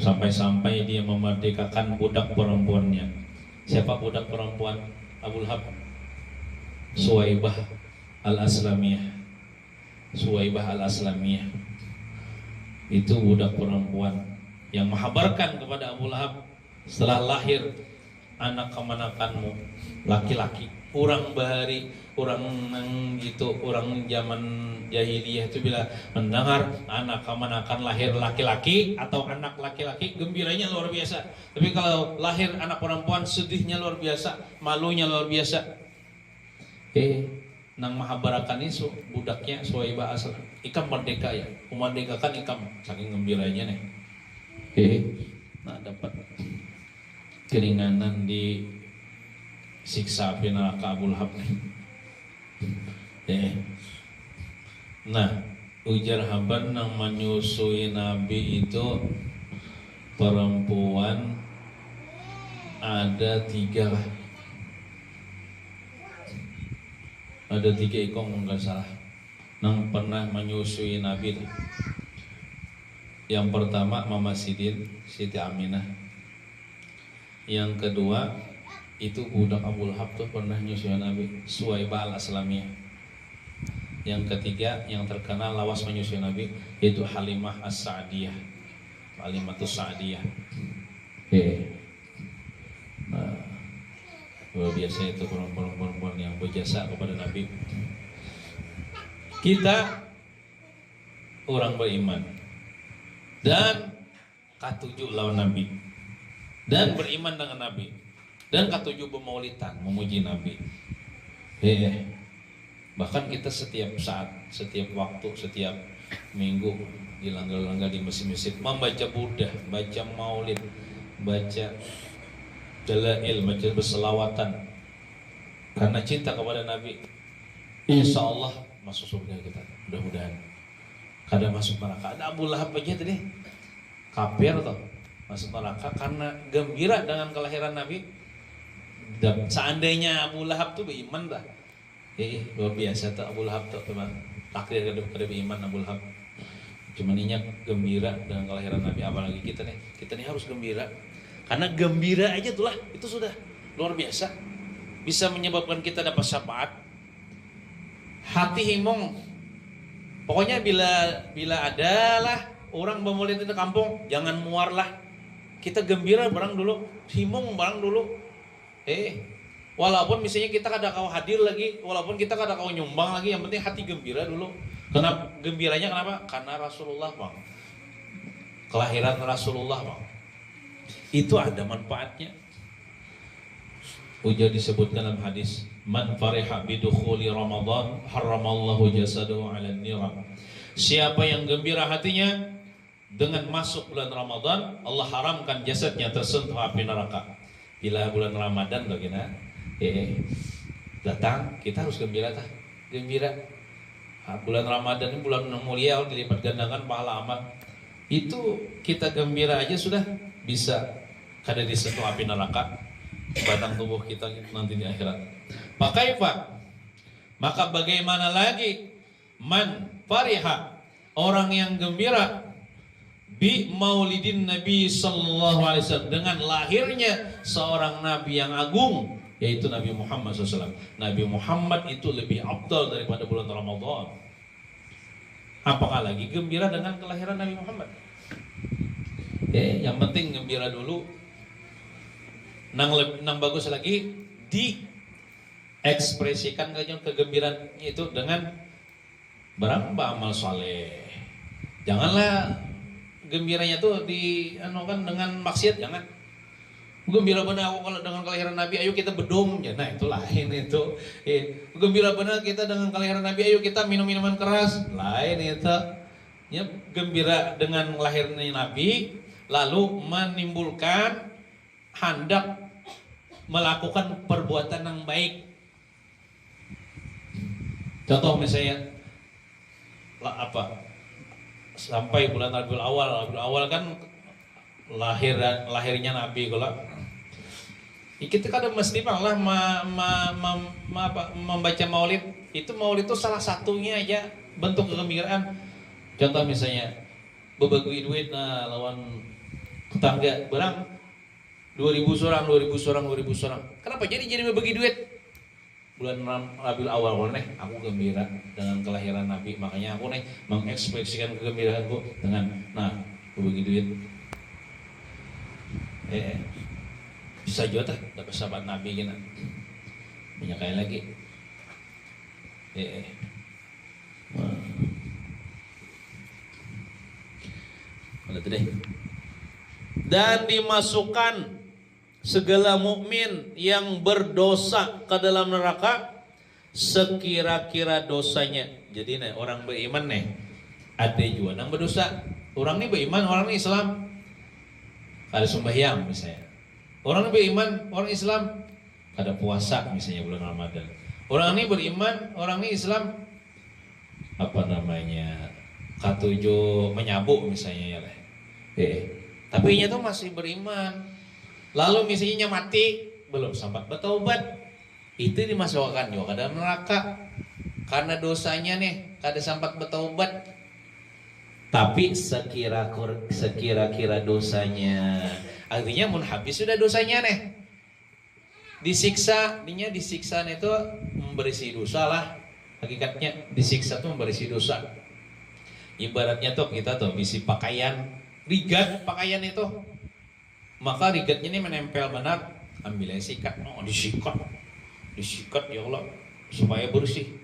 [SPEAKER 2] Sampai-sampai dia memerdekakan budak perempuannya. Siapa budak perempuan Abu Lahab? Suwaibah al-Aslamiyah. Suwaibah al-Aslamiyah itu budak perempuan yang menghabarkan kepada Abu Lahab, setelah lahir anak kemanakanmu laki-laki. Orang bahari, orang zaman jahiliyah itu bila mendengar anak kemanakan lahir laki-laki atau anak laki-laki, gembiranya luar biasa. Tapi kalau lahir anak perempuan, sedihnya luar biasa, malunya luar biasa. Nang mahabarakan isu budaknya Suwaibah asal ikam merdeka ya, memerdekakan ikam, saking gembiranya nih. Nah dapat keringanan di siksa api neraka Abu Lahab nih. Nah, ujar haban nang menyusui Nabi itu perempuan ada 3 lah. Ada 3 ikong enggak salah nang pernah menyusui Nabi tuh. Yang pertama Mama Sidin, Siti Aminah. Yang kedua itu budak Abu Lahab tuh pernah nyusui Nabi, Suwaibah al-Aslamiyah. Yang ketiga yang terkenal lawas menyusui Nabi yaitu Halimah as-Sa'diyah, Halimatus Sa'diyah. Nah, luar biasa itu perempuan-perempuan yang berjasa kepada Nabi. Kita orang beriman dan katujuh lawan Nabi dan beriman dengan Nabi dan katujuh bermaulidan memuji Nabi. Bahkan kita setiap saat, setiap waktu, setiap minggu di langgar-langgar di masjid-masjid membaca burdah, baca maulid, baca dalail, baca berselawatan karena cinta kepada Nabi. Insya Allah masuk surga kita, mudah-mudahan. Kada masuk neraka. Ada Abu Lahab aja tadi kafir toh, masuk neraka karena gembira dengan kelahiran Nabi. Dan seandainya Abu Lahab tuh beriman dah, luar biasa tuh Abu Lahab tuh teman. Takdir kada beriman Abu Lahab. Cuman ini gembira dengan kelahiran Nabi, apalagi kita nih harus gembira. Karena gembira aja tuh lah, itu sudah luar biasa. Bisa menyebabkan kita dapat syafaat. Hati himong. Pokoknya bila adalah orang bermaulid di kampung, jangan muar lah. Kita gembira barang dulu, himong barang dulu. Walaupun misalnya kita kada kau hadir lagi, walaupun kita kada kau nyumbang lagi, yang penting hati gembira dulu. Kenapa gembiranya? Kenapa? Karena Rasulullah bang, kelahiran Rasulullah bang, itu ada manfaatnya. Ujar disebutkan dalam hadis, man fariha bidukhuli Ramadan haramallahu jasadahu 'alan niran. Siapa yang gembira hatinya dengan masuk bulan Ramadan, Allah haramkan jasadnya tersentuh api neraka. Bila bulan Ramadan bagaimana? Datang, kita harus gembira tah. Gembira. Bulan Ramadan ini bulan mulia, dilipat gandakan pahala amal. Itu kita gembira aja sudah bisa kada disentuh api neraka batang tubuh kita nanti di akhirat. Maka bagaimana lagi man fariha
[SPEAKER 1] orang yang gembira bi maulidin Nabi sallallahu alaihi wasallam, dengan lahirnya seorang nabi yang agung, yaitu Nabi Muhammad SAW. Nabi Muhammad itu lebih afdal daripada bulan Ramadan. Apakah lagi gembira dengan kelahiran Nabi Muhammad? Yang penting gembira dulu. Nang bagus lagi diekspresikan kegembiraan itu dengan beramal saleh. Janganlah gembiranya tuh dianukan dengan maksiat, jangan. Gembira benar kalau dengan kelahiran Nabi, ayo kita bedom ya. Nah, itu lain itu. Gembira benar kita dengan kelahiran Nabi, ayo kita minum minuman keras. Lain itu. Ya, gembira dengan lahirnya Nabi lalu menimbulkan hendak melakukan perbuatan yang baik. Contoh misalnya sampai bulan Rabiul Awal kan lahirnya Nabi kalau kita kan mesti lah membaca maulid. Maulid itu salah satunya aja bentuk kegembiraan. Contoh misalnya berbagi duit lawan tetangga berang 2000 orang. Kenapa jadi berbagi duit? Bulan Rabiul Awal aku gembira dengan kelahiran Nabi, makanya aku mengekspresikan kegembiraanku dengan berbagi duit. Bisa juga dapat sahabat Nabi gini. Banyak kali lagi. Mana tuh deh. Dan dimasukkan segala mukmin yang berdosa ke dalam neraka sekira-kira dosanya. Jadi orang beriman ada juga yang berdosa. Orang ini beriman, orang ini Islam. Ada sembahyang misalnya. Orang ini beriman, orang Islam. Ada puasa misalnya bulan Ramadan. Orang ini beriman, orang ini Islam. Katujuh menyabuk misalnya ya. Tapi nya tuh masih beriman. Lalu misalnya mati belum sempat bertaubat, itu dimasukkan juga ke dalam neraka karena dosanya kada sempat bertaubat. Tapi sekira-kira dosanya, artinya mun habis sudah dosanya disiksa itu memberisi dosa lah. Hakikatnya disiksa tuh memberisi dosa. Ibaratnya tuh kita tuh bisi pakaian, rigat pakaian itu. Maka rigatnya ini menempel benar, ambil sikat, disikat ya Allah supaya bersih.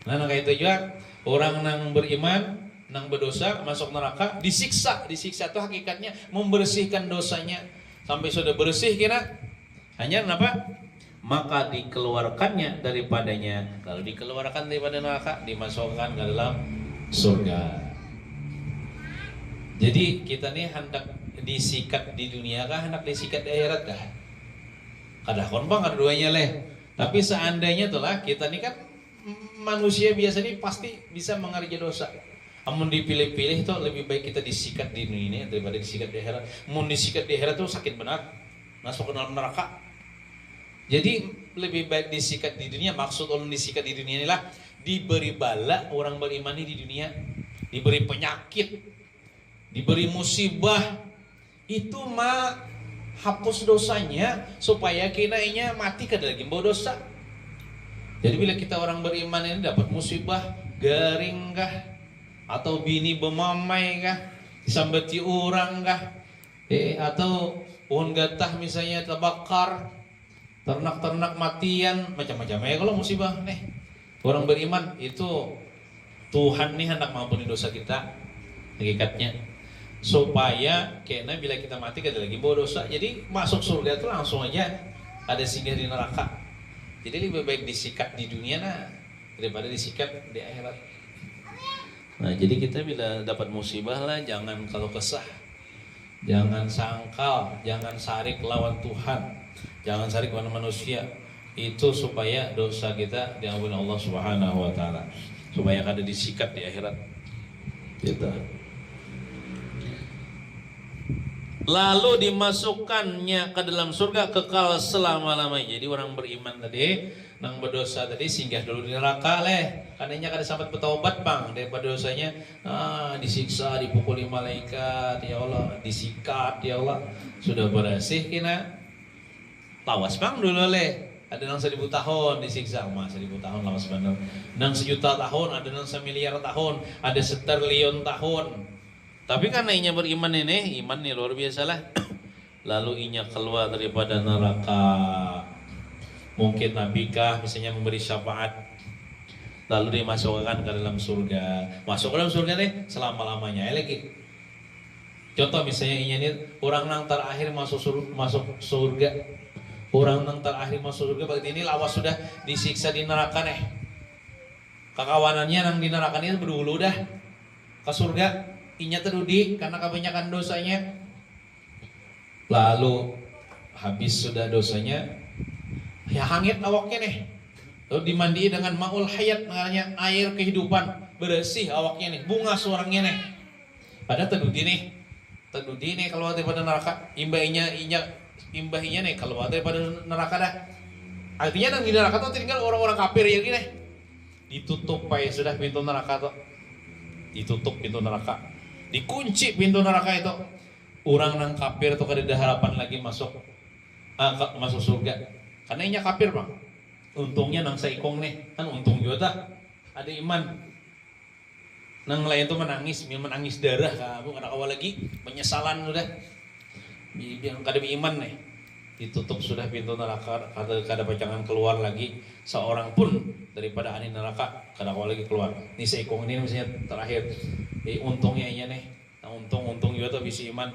[SPEAKER 1] Nah kayak itu juga orang nang beriman, nang berdosa masuk neraka disiksa itu hakikatnya membersihkan dosanya sampai sudah bersih kira hanya kenapa? Maka dikeluarkannya daripadanya. Kalau dikeluarkan daripada neraka dimasukkan ke dalam surga. Jadi kita nih hendak disikat di dunia kah, hendak disikat di akhirat kah? Kada konbang ada duanya Tapi seandainya kita nih kan manusia biasa nih pasti bisa mengerja dosa. Amun dipilih-pilih tuh lebih baik kita disikat di dunia ini daripada disikat di akhirat. Mun disikat di akhirat tuh sakit benar, masuk ke dalam neraka. Jadi lebih baik disikat di dunia. Maksud ulun disikat di dunia inilah diberi bala orang beriman ini di dunia, diberi penyakit, diberi musibah. Itu hapus dosanya supaya kinainya mati kada lagi bawa dosa. Jadi bila kita orang beriman ini dapat musibah garing kah, atau bini bemamai kah, disambati orang kah, atau pohon gatah misalnya terbakar, ternak-ternak matian, macam-macam kalau musibah orang beriman itu Tuhan nih hendak mampuni dosa kita hakikatnya. Supaya kena bila kita mati kada lagi bawa dosa. Jadi masuk surga itu langsung aja ada singgah di neraka. Jadi lebih baik disikat di dunia daripada disikat di akhirat. Nah jadi kita bila dapat musibah jangan kalau kesah, jangan sangkal, jangan sarik lawan Tuhan, jangan sarik lawan manusia. Itu supaya dosa kita diampuni Allah Subhanahu Wa Taala, supaya kada disikat di akhirat. Gitu.
[SPEAKER 2] lalu dimasukkannya ke dalam surga kekal selama-lamanya. Jadi orang beriman tadi nang berdosa tadi singgah dulu di neraka leh. Karena kada sampai bertaubat bang daripada dosanya disiksa, dipukuli malaikat, ya Allah, disikat, ya Allah. Sudah bersih kina lawas bang dulu leh. Ada nang 1000 tahun disiksa, 1000 tahun lawas bener. Nang 1.000.000 tahun, ada nang 1.000.000.000 tahun, ada 1.000.000.000 tahun. Tapi karena inya beriman ini, iman nih luar biasa lah. Lalu inya keluar daripada neraka. Mungkin Nabi kah misalnya memberi syafaat, lalu dimasukkan ke dalam surga. Masuk ke dalam surga nih selama-lamanya lagi. Contoh misalnya inya nih orang nang terakhir masuk surga. Orang nang terakhir masuk surga berarti ini lawas sudah disiksa di neraka nih. Kakawanannya nang di neraka ini berdulu dah ke surga. Inya terudi karena kebanyakan dosanya. Lalu habis sudah dosanya, ya hangit awaknya nih. Lalu dimandi dengan ma'ul hayat, namanya air kehidupan, bersih awaknya nih, bunga suaranya nih. Pada terudi nih keluar daripada neraka. Imbahnya nih keluar daripada neraka dah. Artinya nang di neraka tuh tinggal orang-orang kafir ya gini. Ditutup ya sudah pintu neraka tuh. Ditutup pintu neraka. Dikunci pintu neraka itu. Orang nang kafir tuh kada ada harapan lagi masuk surga. Karena inya kafir bang. Untungnya nang saikong nih, kan untung juga dah. Ada iman. Nang lain tuh menangis darah kamu kada kawal lagi penyesalan udah. Yang kada iman nih. Ditutup sudah pintu neraka, kada pacangan keluar lagi seorang pun daripada ahli neraka, kada kawal lagi keluar. Ini saikong ini misalnya terakhir. Untungnya inya nih. Nah, untung juga tuh bisa iman.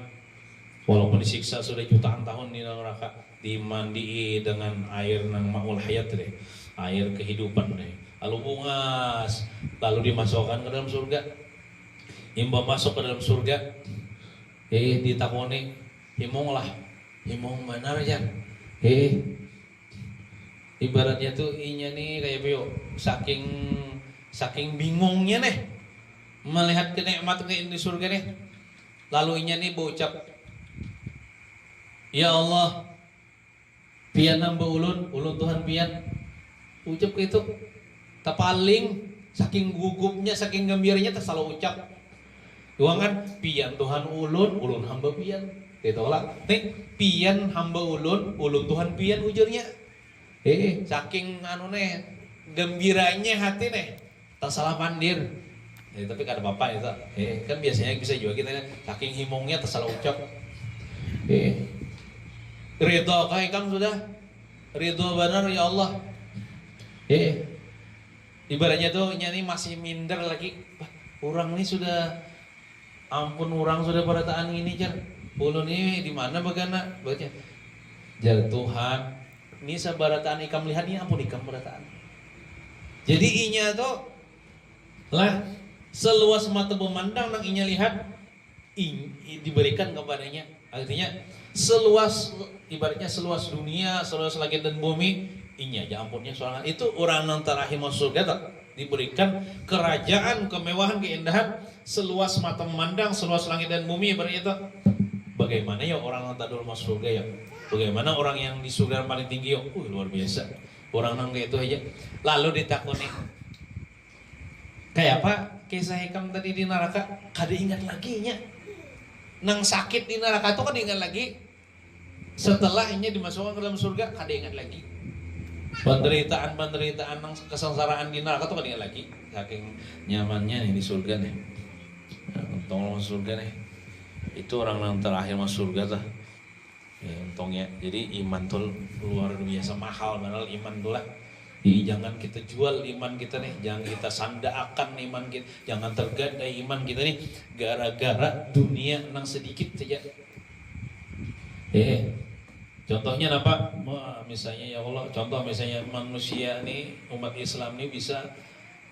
[SPEAKER 2] Walaupun disiksa sudah jutaan tahun di neraka, dimandi dengan air nang ma'ul hayat deh, air kehidupan deh. Lalu bungas, lalu dimasukkan ke dalam surga. Imba masuk ke dalam surga, ditakoni, himong benar aja. Ibaratnya tuh inya nih kayak bio, saking bingungnya nih melihat kenikmatan di surga nih. Lalu inya nih berucap, ya Allah, pian hamba ulun Tuhan pian. Ucap itu tapaling saking gugupnya, saking gembiranya tersalah ucap. Doangan pian Tuhan ulun hamba pian. Gitu lah. Nih pian hamba ulun Tuhan pian ujarnya. Saking gembiranya hati nih tersalah pandir. Tapi kada apa-apa itu. Kan biasanya bisa juga kita saking himongnya tersalah ucap. Ridho kah ikam sudah? Ridho benar ya Allah. Ibaratnya tuh nyani masih minder lagi. Orang ini sudah ampun orang sudah pada taan ini jar. Ulun ini di mana bagana? Baca. Jar Tuhan, ini sabarataan ikam lihat ini ampun ikam barataan. Jadi inya tuh lah seluas mata memandang nang inya lihat diberikan kepadanya. Artinya ibaratnya seluas dunia, seluas langit dan bumi, inya aja ampunnya soalnya itu orang nang terakhir masuk surga tak diberikan kerajaan, kemewahan, keindahan seluas mata memandang, seluas langit dan bumi. Ibaratnya itu bagaimana ya orang nang tadul masuk surga ya? Bagaimana orang yang di surga paling tinggi ya? Luar biasa. Orang nang kayak itu aja. Lalu ditakuni, kayak apa kisah hikam tadi di neraka? Kada ingat lagi nya. Nang sakit di neraka itu kada ingat lagi. Setelah ini dimasukkan ke dalam surga kada ingat lagi. Penderitaan nang kesengsaraan di neraka itu kada ingat lagi. Saking nyamannya nih di surga nih. Untung masuk surga nih. Itu orang yang terakhir masuk surga tuh. Untungnya. Jadi iman tuh luar biasa mahal, padahal iman tuh lah. Jadi jangan kita jual iman kita nih, jangan kita sandakan iman kita, jangan tergadai iman kita nih gara-gara dunia nang sedikit saja. Contohnya apa? Misalnya ya Allah, contoh misalnya manusia nih, umat Islam nih bisa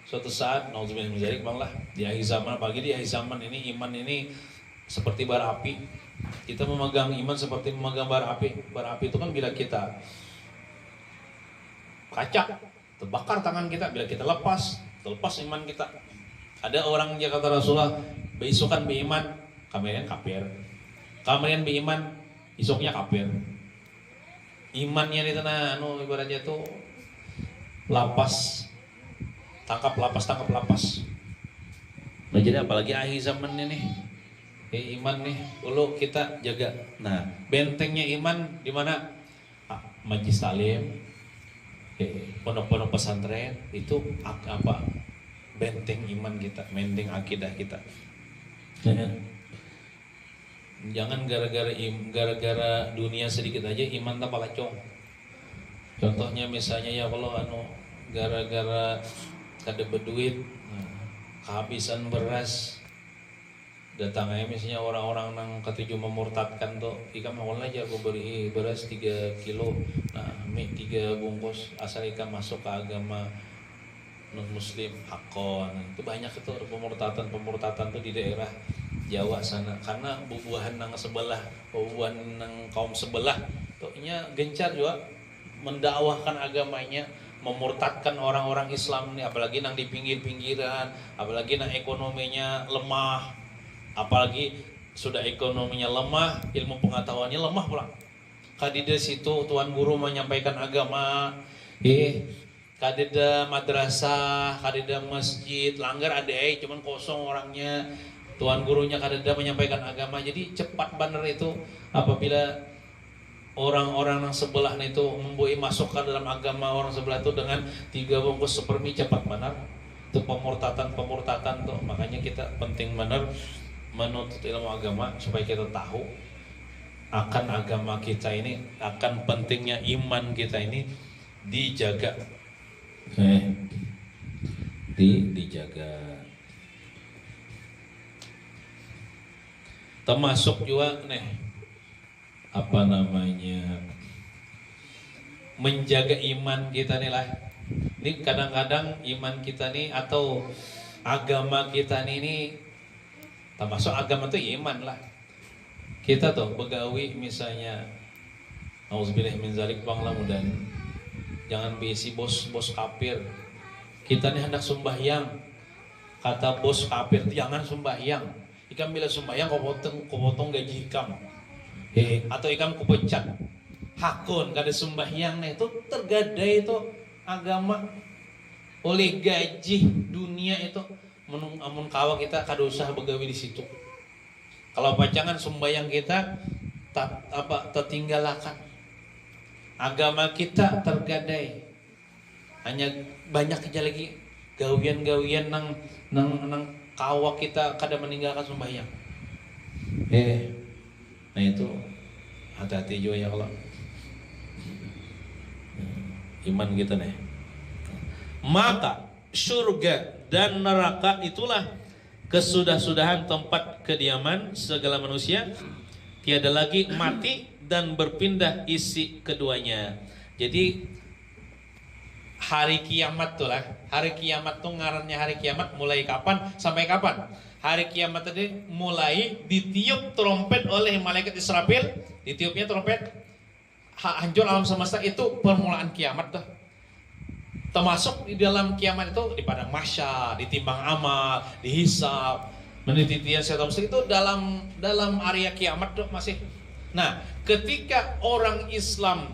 [SPEAKER 2] suatu saat, nauzubillah min dzalik bang lah, di akhir zaman, apalagi di akhir zaman ini iman ini seperti bara api. Kita memegang iman seperti memegang bara api. Bara api itu kan bila kita kaca, terbakar tangan kita. Bila kita lepas iman kita. Ada orang yang kata Rasulullah, beisukan beriman, kami yang kafir. Kamarian beriman, isoknya kafir. Imannya itu nah, ibaratnya tuh lapas, tangkap lapas. Nah jadi apalagi akhir zaman ini, iman nih, dulu kita jaga. Nah bentengnya iman di mana? Majlis talim, pondok-pondok pesantren itu apa? Benteng iman kita, benteng akidah kita. Jangan gara-gara dunia sedikit aja iman tak palacong. Contohnya misalnya ya kalau gara-gara kada berduit, kehabisan beras, datang aja misalnya orang-orang nang ketujuh memurtadkan tuh, ikam awalnya aja aku beri beras 3 kilo, nah mie 3 bungkus, asal ikam masuk ke agama non muslim hakon. Itu banyak itu pemurtatan tuh di daerah Jawa sana, karena bubuhan nang sebelah, bubuhan nang kaum sebelah tuh nya gencar juga mendakwahkan agamanya, memurtadkan orang-orang Islam nih, apalagi nang di pinggir-pinggiran, apalagi nang ekonominya lemah, apalagi sudah ekonominya lemah, ilmu pengetahuannya lemah pula. Kadida situ tuan guru menyampaikan agama, kadida madrasah, kadida masjid, langgar ada cuman kosong orangnya. Tuan gurunya kadida menyampaikan agama, jadi cepat benar itu apabila orang-orang yang sebelah itu membuat masuk ke dalam agama orang sebelah itu dengan 3 bungkus sepermi, cepat benar itu pemurtatan tuh. Makanya kita penting benar menuntut ilmu agama supaya kita tahu akan agama kita ini, akan pentingnya iman kita ini dijaga, dijaga. Termasuk juga menjaga iman kita nih lah. Ini kadang-kadang iman kita nih atau agama kita nih termasuk agama tuh iman lah. Kita tuh begawi misalnya, auzubillah min zalik, banglah mudan, jangan bisi bos kafir. Kita nih hendak sembahyang, kata bos kafir jangan sembahyang. Ikam bila sembahyang kau potong gaji ikam, atau ikam kau pecat, hakun kada sembahyang, nah itu tergadai itu agama oleh gaji dunia itu. Amun kawa kita kada usah begawi di situ. Kalau pacangan sembahyang kita tertinggalakan, agama kita tergadai. Hanya banyak aja lagi gawian-gawian nang kawa kita kada meninggalkan sembahyang. Nah itu hati-hati juga ya Allah. Iman kita nih. Maka surga dan neraka itulah kesudah-sudahan tempat kediaman segala manusia. Tiada lagi mati dan berpindah isi keduanya. Jadi hari kiamat tuh lah. Hari kiamat tuh ngarannya hari kiamat mulai kapan sampai kapan? Hari kiamat tadi mulai ditiup trompet oleh malaikat Israfil. Ditiupnya trompet, hancur alam semesta, itu permulaan kiamat tuh. Termasuk di dalam kiamat itu di padang mahsyar, ditimbang amal, dihisab, menititian setan itu dalam area kiamat tuh masih. Nah, ketika orang Islam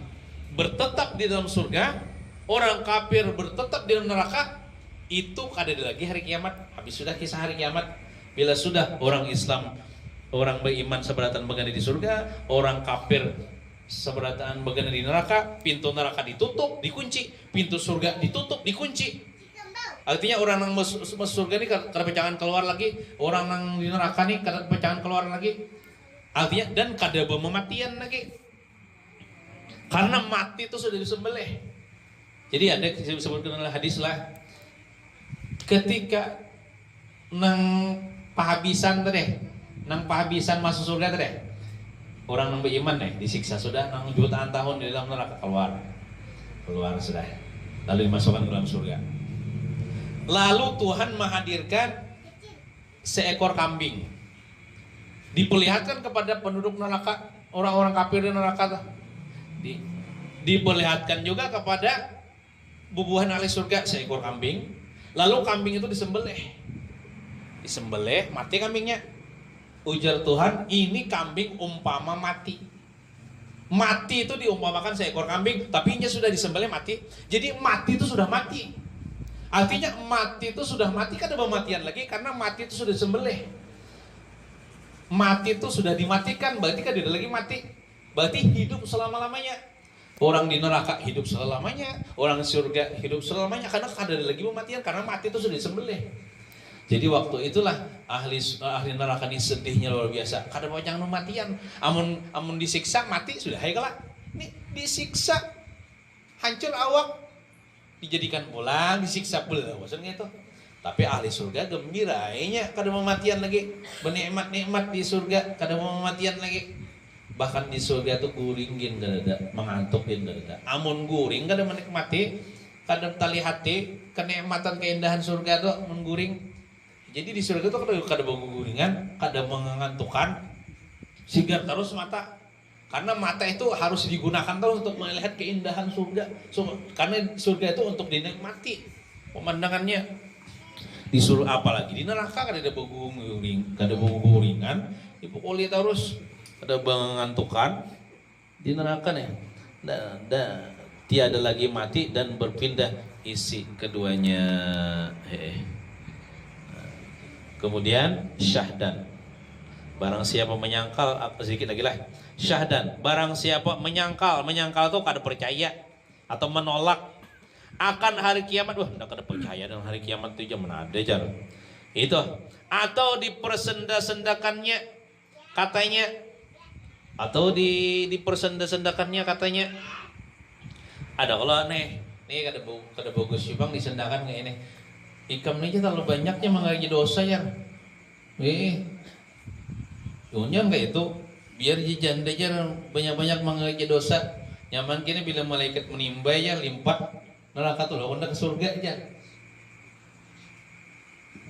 [SPEAKER 2] bertetap di dalam surga, orang kafir bertetap di dalam neraka, itu ada lagi hari kiamat. Habis sudah kisah hari kiamat. Bila sudah orang Islam, orang beriman seberatan begani di surga, orang kafir seberatan begani di neraka, pintu neraka ditutup, dikunci, pintu surga ditutup, dikunci. Artinya orang yang masuk surga ini kada pecangan keluar lagi, orang yang di neraka ini kada pecangan keluar lagi. Artinya dan kada bermematian lagi. Karena mati itu sudah disembelih. Jadi ada disebutkan dalam hadis lah, ketika nang pahabisan tadi, nang pahabisan masuk surga tadi, orang yang beriman disiksa sudah nang jutaan tahun di dalam neraka, keluar sudah, lalu dimasukkan ke dalam surga. Lalu Tuhan menghadirkan seekor kambing, diperlihatkan kepada penduduk neraka, orang-orang kafir di neraka, diperlihatkan juga kepada bubuhan ahli surga seekor kambing. Lalu kambing itu disembelih, mati kambingnya. Ujar Tuhan, ini kambing umpama mati. Mati itu diumpamakan seekor kambing, tapi nya sudah disembelih mati. Jadi mati itu sudah mati. Artinya mati itu sudah mati, kan ada pematian lagi karena mati itu sudah disembelih. Mati itu sudah dimatikan, berarti kan tidak lagi mati. Berarti hidup selama-lamanya. Orang di neraka hidup selamanya, orang di surga hidup selamanya, karena ada lagi pematian karena mati itu sudah disembelih. Jadi waktu itulah ahli neraka ini sedihnya luar biasa. Kada banyak kematian. Amun disiksa mati sudah hai kelak. Nih disiksa hancur awak, dijadikan pulang, disiksa pula, maksudnya itu. Tapi ahli surga gembira, nya kada pematian lagi, bernikmat-nikmat di surga, kada pematian lagi. Bahkan di surga itu guringin kada ada, mengantukin kada ada. Amun guring kada menikmati, kada tali hati kenikmatan keindahan surga itu mengguring. Jadi di surga itu kada berguringan, kada mengantukkan, sigar terus mata. Karena mata itu harus digunakan terus untuk melihat keindahan surga. Karena surga itu untuk dinikmati pemandangannya. Disuruh apalagi di neraka kada ada berguringan, dipukuli terus, kada mengantukkan. Di neraka nih, tiada lagi mati dan berpindah isi keduanya. Kemudian syahdan, barang siapa menyangkal, sedikit lagi lah. Syahdan, barang siapa menyangkal itu kada percaya atau menolak akan hari kiamat. Wah, ndak kada percaya dengan hari kiamat itu zaman ada jar. Itu atau dipersenda-sendakannya katanya, atau dipersenda-sendakannya katanya. Ada kalau nih kada bagus bang disendakan kayak ini. Ikam ini terlalu banyaknya mengaji dosa ya. Dunia kayak itu, biar janda aja banyak-banyak mengaji dosa. Nyaman kini bila malaikat menimba ya limpat neraka tuh loh, ke surga aja.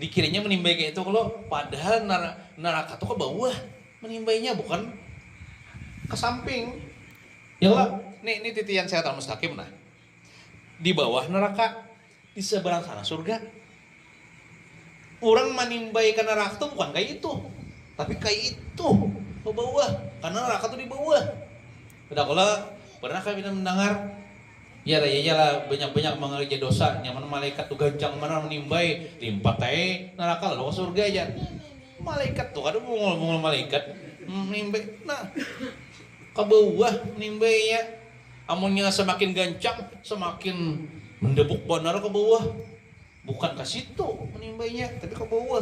[SPEAKER 2] Dikirinya menimba kayak itu kalau padahal neraka tuh ke bawah menimbainya, bukan ke samping. Ya lah, nih titian saya Al Mustaqim nah. Di bawah neraka, di seberang sana surga. Orang menimbai ke neraka tuh bukan kayak itu, tapi kayak itu ke bawah, karena neraka tuh di bawah. Udah kalau pernah kalian mendengar? Ya lah banyak mengerja dosa, nyaman malaikat tuh gancang mana menimbai, limpat neraka lalu ke surga aja. Malaikat tuh ada ngomong malaikat menimbai, nah ke bawah menimbainya. Amunnya semakin gancang, semakin mendebuk benar ke bawah. Bukan ke situ menimbainya, tapi ke bawah.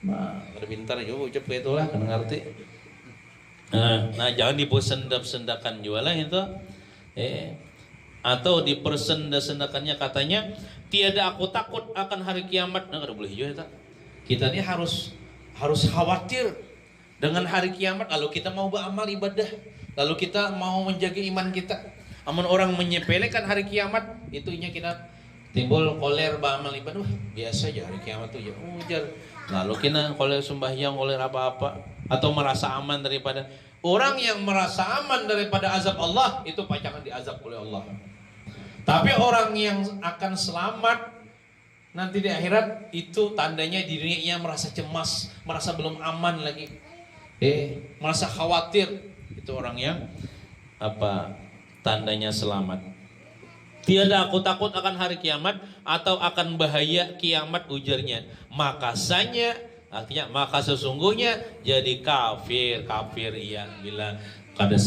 [SPEAKER 2] Nah, ada pintar juga ucap kayak itulah, kan ngerti. Nah, jangan dipersendap-sendakan juga lah itu. Atau dipersenda-sendakannya katanya, tiada aku takut akan hari kiamat. Nah, kada boleh juga itu. Kita ini harus khawatir dengan hari kiamat. Lalu kita mau beramal ibadah, lalu kita mau menjaga iman kita. Amun orang menyepelekan hari kiamat, itunya kita timbul koler beramal ibadah. Biasa aja hari kiamat tuh ya ujar. Lalu kita koler sembahyang, koler apa-apa, atau merasa aman daripada orang yang merasa aman daripada azab Allah, itu pasti akan diazab oleh Allah. Tapi orang yang akan selamat nanti di akhirat, itu tandanya dirinya merasa cemas, merasa belum aman lagi, merasa khawatir. Itu orang yang tandanya selamat. Tiada aku takut akan hari kiamat atau akan bahaya kiamat, ujarnya. Artinya maka sesungguhnya jadi kafir ia bila kada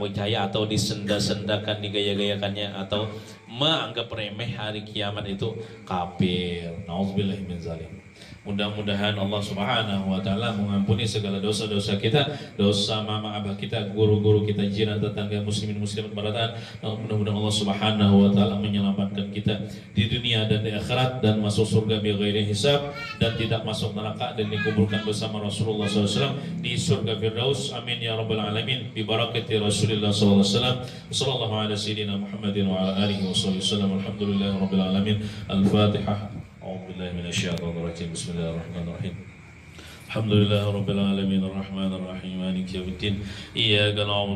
[SPEAKER 2] percaya atau disenda-sendakan, digaya-gayakannya, atau menganggap remeh hari kiamat itu kafir. Nauzubillahi min zalim. Mudah-mudahan Allah Subhanahu wa taala mengampuni segala dosa-dosa kita, dosa mama abah kita, guru-guru kita, jiran, tetangga, muslimin muslimat baratan. Mudah-mudahan Allah Subhanahu wa taala menyelamatkan kita di dunia dan di akhirat, dan masuk surga bi ghairi hisab, dan tidak masuk neraka, dan dikuburkan bersama Rasulullah SAW di surga Firdaus. Amin ya rabbal alamin bi barakati Rasulillah sallallahu alaihi wasallam. Sallallahu ala sayyidina Muhammadin wa ala alihi wasallam. Alhamdulillahi rabbil alamin. Al-Fatihah. أعوذ بالله من الشيطان الرجيم. بسم الله الرحمن الرحيم. الحمد لله رب العالمين الرحمن الرحيم مالك يوم الدين إياك نعبد